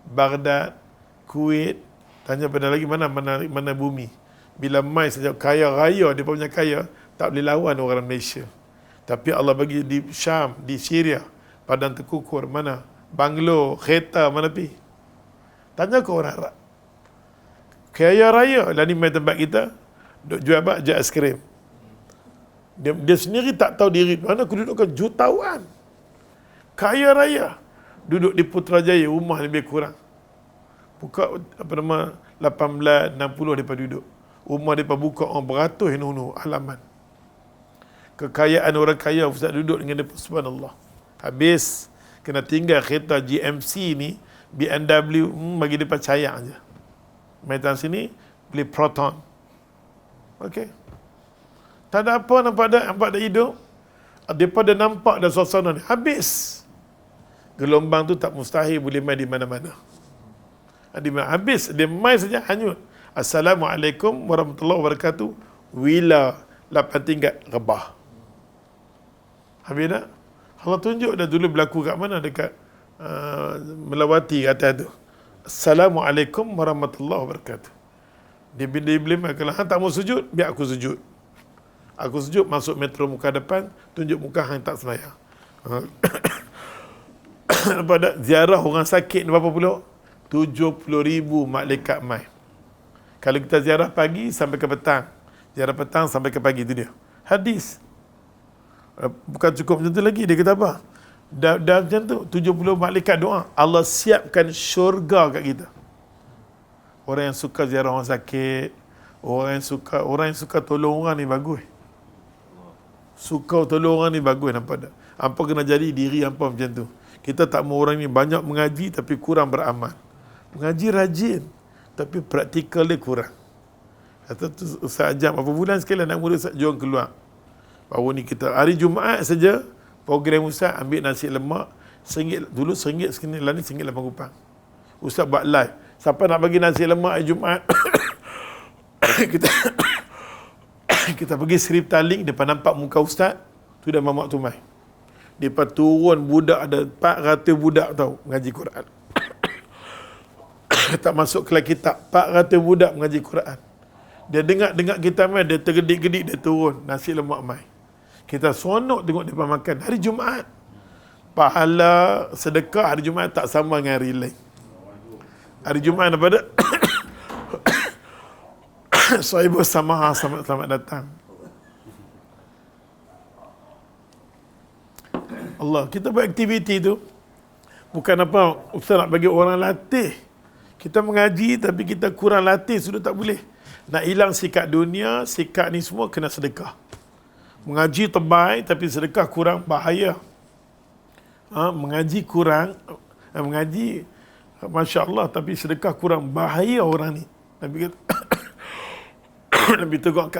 Baghdad, Kuwait. Tanya pada lagi mana bumi. Bila mai saja kaya raya, dia punya kaya, tak boleh lawan orang Malaysia. Tapi Allah bagi di Syam, di Syria, padang terkukur, mana? Banglo, kereta, mana pi? Tanya ke orang Arab. Kaya raya, lah ni main tempat kita, duk jual apa? Jual aiskrim. Dia sendiri tak tahu diri, mana kedudukan jutawan. Kaya raya. Duduk di Putrajaya, rumah lebih kurang. Buka, 1860 mereka duduk. Rumah mereka buka orang beratus halaman. Kekayaan orang kaya, Ustaz duduk dengan dia, subhanallah. Habis, kena tinggal kereta GMC ni, BMW, bagi dia percaya je. Medan sini, beli Proton. Okey. Tak ada apa nampak dah hidup. Daripada nampak dah suasana ni, habis. Gelombang tu tak mustahil boleh main di mana-mana. Habis, dia main saja hanyut. Assalamualaikum warahmatullahi wabarakatuh. Wila 8 tingkat rebah. Habis tak? Allah tunjuk dah dulu berlaku kat mana, dekat Melawati kata tu. Assalamualaikum warahmatullahi wabarakatuh. Dia bila kalau hang tak mau sujud, biar aku sujud. Aku sujud, masuk metro muka depan, tunjuk muka hang tak sembahyang. Pada ziarah orang sakit ni berapa pula? 70,000 malaikat mai. Kalau kita ziarah pagi sampai ke petang, ziarah petang sampai ke pagi, itu dia hadis. Bukan cukup macam tu lagi, dia kata apa? Dah macam tu, 70 malaikat doa, Allah siapkan syurga kat kita. Orang yang suka ziarah orang sakit, orang yang suka tolong orang ni bagus. Suka tolong orang ni bagus, nampak tak? Hampa kena jadi diri hampa macam tu. Kita tak mahu orang ni banyak mengaji tapi kurang beramal. Mengaji rajin tapi praktikal dia kurang. Kata tu Ustaz Ajam, apa bulan sekali nak murid Ustaz jom keluar. Baru ni kita hari Jumaat saja program Ustaz ambil nasi lemak RM1 dulu RM1 sekali, lah ni RM1.8. Ustaz buat live. Siapa nak bagi nasi lemak hari Jumaat? kita pergi Serip Taling, depan nampak muka Ustaz, tu dah mamak tu mai. Depa turun budak ada 400 budak tahu mengaji Quran. Tak masuk kelas kitab, 400 budak mengaji Quran. Dia dengar kita mai, dia tergedik-gedik, dia turun nasi lemak mai. Kita seronok tengok depa makan hari Jumaat. Pahala sedekah hari Jumaat tak sama dengan hari lain. Hari Jumaat apa dah? Sahibu samaha, selamat datang. Allah, kita buat aktiviti tu bukan apa Ustaz nak bagi orang latih. Kita mengaji tapi kita kurang latih, sudah tak boleh. Nak hilang sikat dunia, sikat ni semua kena sedekah. Mengaji terbaik tapi sedekah kurang, bahaya. Mengaji kurang, mengaji Masya Allah tapi sedekah kurang, bahaya orang ni. Nabi kata Nabi tengok ke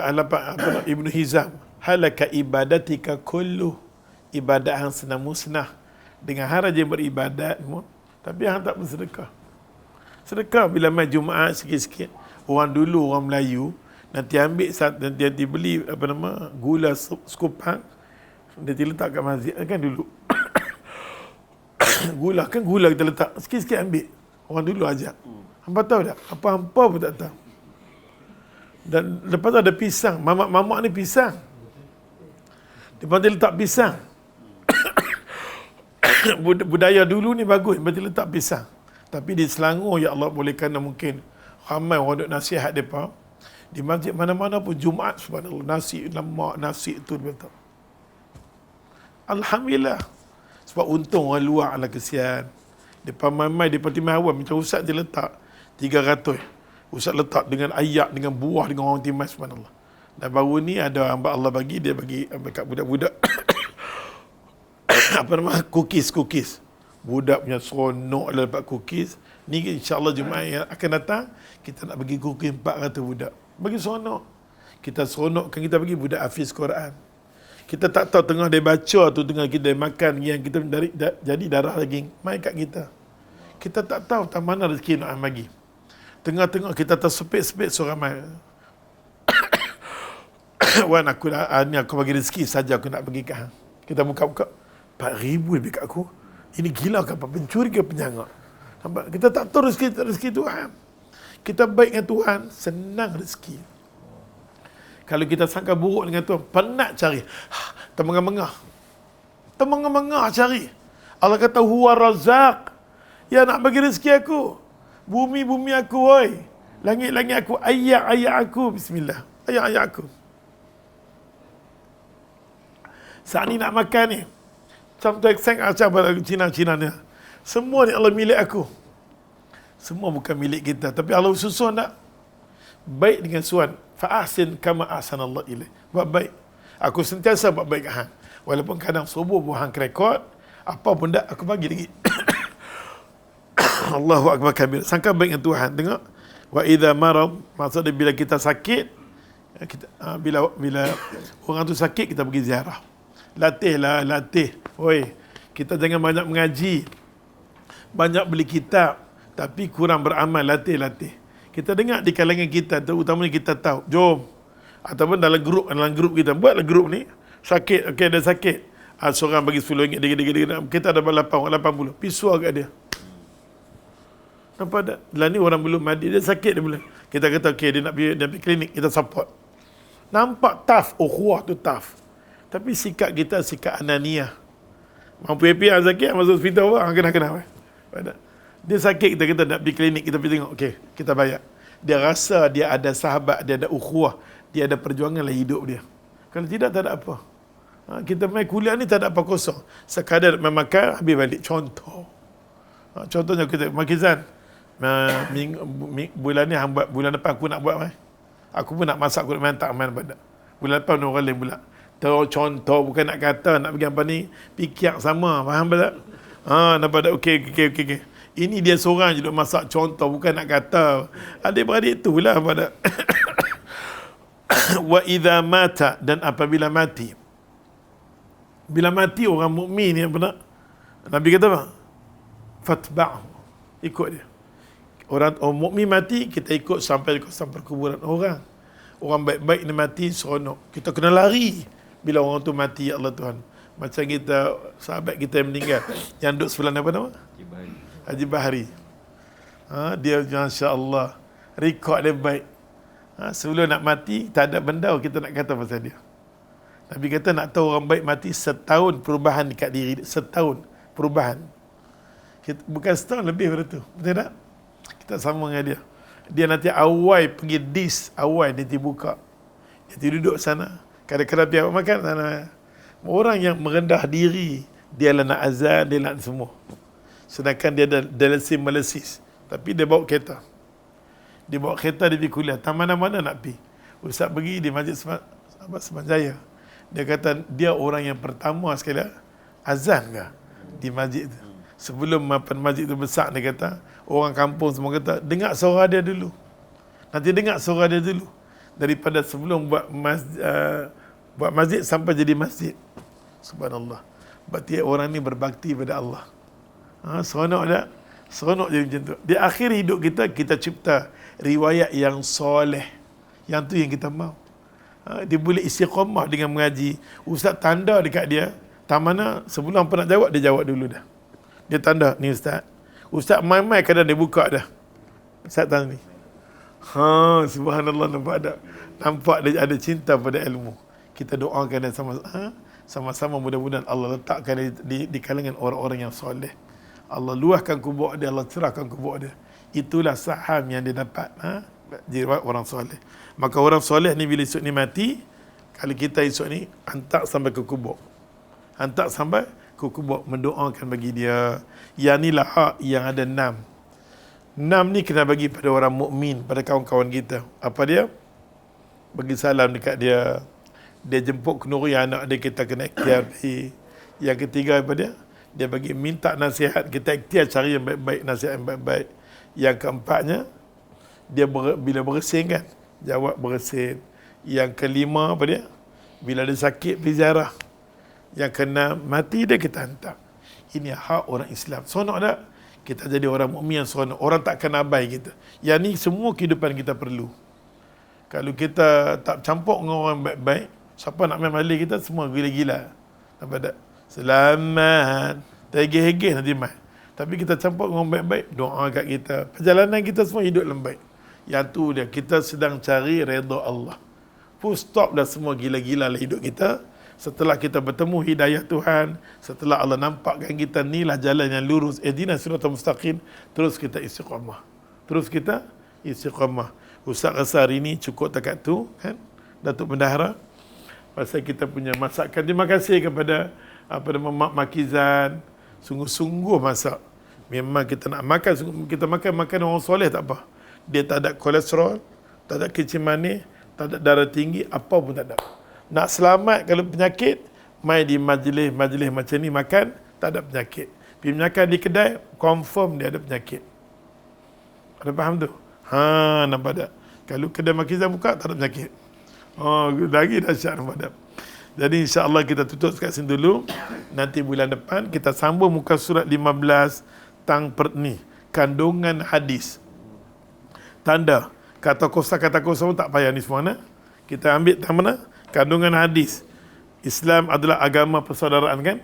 Ibnu Hizam, halaka ibadatika kullu, ibadat hang senang musnah. Dengan hang rajin beribadat tapi hang tak bersedekah. Sedekah bila mai Jumaat sikit-sikit. Orang dulu, orang Melayu, nanti ambil nanti beli gula sekupang, nanti letak kat masjid kan dulu. Gula kan gula kita letak. Sikit-sikit ambil. Orang dulu ajak. Hampa tahu tak? Apa-apa pun tak tahu. Dan lepas tu ada pisang. Mamak ni pisang. Lepas tu letak pisang. Budaya dulu ni bagus. Lepas tu letak pisang. Tapi di Selangor, ya Allah, boleh kerana mungkin ramai orang duk nasihat mereka. Di masjid mana-mana pun Jumaat, subhanallah, nasi lemak, nasi tu letak. Alhamdulillah. Sebab untung orang luar lah kesian. Depan mamai, depan timah awam, macam Ustaz dia letak 300. Ustaz letak dengan ayak, dengan buah, dengan orang timah, subhanallah. Dan baru ni ada hamba Allah bagi, dia bagi kat budak-budak apa nama, cookies. Budak punya seronok lah dapat cookies. Ni insyaAllah Jumaat yang akan datang, kita nak bagi cookies 400 budak. Bagi seronok. Kita seronokkan, kita bagi budak hafiz Quran. Kita tak tahu tengah dia baca tu, tengah kita makan yang kita jadi darah daging mai kat kita. Kita tak tahu tak mana rezeki nak bagi. Tengah-tengah kita tersepit-sepit seorang mai. Wan, aku ni aku bagi rezeki saja aku nak bagi kat hang. Kita buka-buka 4,000 lebih kat aku. Ini gila ke apa? Pencuri ke penyangak? Nampak? Kita tak tahu rezeki Tuhan. Kita baik dengan Tuhan, senang rezeki. Kalau kita sangka buruk dengan Tuhan, penat cari. Termengah-mengah cari. Allah kata, huwa razaq. Ya nak bagi rezeki aku. Bumi aku, oi. Langit-langit aku, ayak-ayak aku. Bismillah. Ayak-ayak aku. Saat ni nak makan ni. Contoh ekseng macam Cina ni. Semua ni Allah milik aku. Semua bukan milik kita. Tapi Allah susun tak? Baik dengan suan. Fa'ahsin kama ahsanallah ilaih. Buat baik. Aku sentiasa buat baik kat hang. Walaupun kadang subuh buat hang kerekod, apa pun tak, aku bagi lagi. Allahu Akbar kabir. Sangka baik dengan Tuhan. Tengok. Wa idha marad. Maksudnya bila kita sakit, bila orang tu sakit, kita pergi ziarah. Latih. Oi, kita jangan banyak mengaji. Banyak beli kitab. Tapi kurang beramal. Latih. Kita dengar di kalangan kita, terutamanya kita tahu, jom. Ataupun dalam grup kita, buatlah grup ni. Sakit, okey ada sakit. Seorang bagi RM10, dia. Kita ada 80, pisau kat dia. Nampak tak? Lah ni orang belum mandi, dia sakit dia boleh. Kita kata, okey dia nak pergi klinik, kita support. Nampak tough, ukhuwah tu tough. Tapi sikap kita, sikap ananiah. Mampu happy yang sakit, masuk hospital apa, kena. Dia sakit, kita kata nak pergi klinik, kita pergi tengok, okey, kita bayar. Dia rasa dia ada sahabat, dia ada ukhuwah, dia ada perjuangan lah hidup dia. Kalau tidak, tak ada apa. Kita main kuliah ni tak ada apa kosong. Sekadar memakan, habis balik. Contohnya kita, Makizan, bulan ni, bulan depan aku nak buat mai. Aku pun nak masak, aku nak main tak main pada. Bulan depan orang lain pula. Contoh, bukan nak kata, nak pergi apa ni, pikir sama, faham tak? Nampak tak? Okey. Ini dia seorang je duk masak contoh, bukan nak kata. Adik-beradik tu lah pada. Wa idza mata, dan apabila mati. Bila mati orang mukmin ni apa nak? Nabi kata apa? Fatba'hu. Ikut dia. Orang mukmin mati, kita ikut sampai kuburan orang. Orang baik-baik ni mati, seronok. Kita kena lari bila orang tu mati, ya Allah Tuhan. Macam kita, sahabat kita yang meninggal, yang duduk sebelah apa nama? Haji Bahari. Dia Masya Allah, rekod dia baik. Sebelum nak mati, tak ada benda kita nak kata pasal dia. Nabi kata nak tahu orang baik mati, setahun perubahan dekat diri dia. Setahun perubahan. Bukan setahun, lebih pada tu. Betul tak? Kita sama dengan dia. Dia nanti awal pergi awal dia buka. Dia duduk sana. Kadang-kadang dia makan sana. Orang yang merendah diri, dia lah nak azan, dia nak semua. Sedangkan dia ada dialisis. Tapi dia bawa kereta. Dia bawa kereta, dia pergi kuliah. Tak mana-mana nak pergi. Ustaz pergi di Masjid Semanjaya. Dia kata, dia orang yang pertama sekali azan ke di masjid tu. Sebelum masjid tu besar, dia kata, orang kampung semua kata, dengar suara dia dulu. Nanti dengar suara dia dulu. Daripada sebelum buat masjid sampai jadi masjid. Subhanallah. Berarti orang ni berbakti pada Allah. Seronok tak? Seronok jadi macam tu. Di akhir hidup kita, kita cipta riwayat yang soleh. Yang tu yang kita mahu. Dia boleh istiqamah dengan mengaji. Ustaz tanda dekat dia. Tak mana sebelum apa nak jawab, dia jawab dulu dah. Dia tanda, ni ustaz. Ustaz mai-mai kadang dia buka dah. Ustaz tanda ni. Subhanallah, nampak tak? Nampak dia ada cinta pada ilmu. Kita doakan dan sama-sama mudah-mudahan Allah letakkan di kalangan orang-orang yang soleh. Allah luahkan kubur dia, Allah cerahkan kubur dia. Itulah saham yang dia dapat jiwa orang soleh. Maka orang soleh ni bila esok ni mati, kalau kita esok ni hantar sampai ke kubur. Hantar sampai ke kubur, mendoakan bagi dia. Yang inilah hak yang ada 6. 6 ni kena bagi pada orang mukmin, pada kawan-kawan kita. Apa dia? Bagi salam dekat dia. Dia jemput kenduri anak dia, kita kena ikhtiar. Yang ketiga apa dia? Dia bagi minta nasihat, kita ikhtiar cari yang baik-baik, nasihat yang baik-baik. Yang keempatnya, dia bila bersin kan, jawab bersin. Yang kelima apa dia? Bila dia sakit pergi ziarah. Yang keenam, mati dia kita hantar. Ini hak orang Islam. Seronok tak? Kita jadi orang mukmin yang seronok. Orang takkan abai kita. Yang ni semua kehidupan kita perlu. Kalau kita tak campur dengan orang baik-baik, siapa nak main mali kita, semua gila-gila. Nampak tak? Selamat. Tergeh-geh nanti main. Tapi kita campur dengan orang baik-baik, doa kat kita. Perjalanan kita semua hidup lembut. Yang tu dia, kita sedang cari redha Allah. Full stop dah semua gila-gila lah hidup kita. Setelah kita bertemu hidayah Tuhan, setelah Allah nampakkan kita, inilah jalan yang lurus, ihdinas siratal mustaqim, terus kita istiqamah. Ustaz rasa hari ini cukup dekat tu, kan? Datuk Bendahara, pasal kita punya masakan. Terima kasih kepada Mak Makizan, sungguh-sungguh masak. Memang kita nak makan, kita makan orang soleh tak apa. Dia tak ada kolesterol, tak ada kecil manis, tak ada darah tinggi, apa pun tak ada. Nak selamat kalau penyakit, mai di majlis macam ni makan, tak ada penyakit. Pergi makan di kedai, confirm dia ada penyakit. Ada faham tu? Nampak tak? Kalau kedai Makizan buka, tak ada penyakit. Lagi dahsyat, nampak tak? Jadi insya-Allah kita tutup kat sini dulu. Nanti bulan depan kita sambung muka surat 15 kandungan hadis. Tanda kata kosa tak payah ni semua nah. Kita ambil mana? Kandungan hadis. Islam adalah agama persaudaraan kan?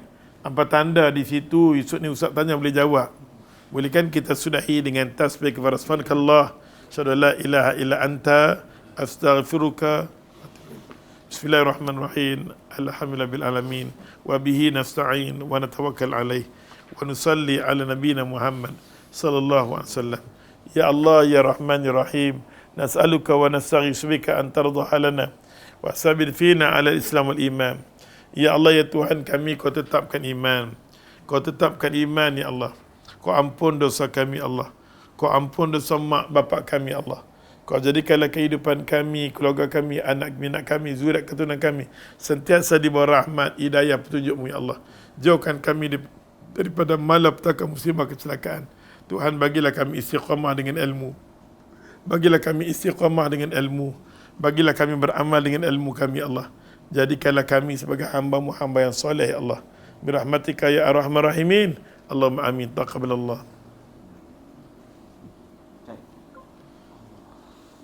Apa tanda di situ? Esok ni ustaz tanya boleh jawab. Boleh kan kita sudahi dengan tasbih kepada subhanakallah, syada la ilaha illa anta, astaghfiruka. Bismillahirrahmanirrahim. Alhamdulillahil alamin wa bihi nasta'in wa natawakkal alaih wa nusalli ala nabiyyina Muhammad sallallahu alaihi wasallam. Ya Allah ya Rahman ya Rahim, nas'aluka wa nastaghfiruka an tardha lana wa sabir fina ala Islam wal iman. Ya Allah ya Tuhan kami, kau tetapkan iman. Kau tetapkan iman ya Allah. Kau ampun dosa kami Allah. Kau ampun dosa mak bapak kami Allah. Kau jadikanlah kehidupan kami, keluarga kami, anak kami, zuriat keturunan kami sentiasa di bawah rahmat, hidayah, petunjuk-Mu ya Allah. Jauhkan kami daripada malapetaka, musibah, kecelakaan. Tuhan bagilah kami istiqamah dengan ilmu. Bagilah kami istiqamah dengan ilmu. Bagilah kami beramal dengan ilmu kami Allah. Jadikanlah kami sebagai hamba-Mu, hamba yang soleh ya Allah. Birahmatika ya arhamar rahimin. Allahumma amin. Taqabbalallah.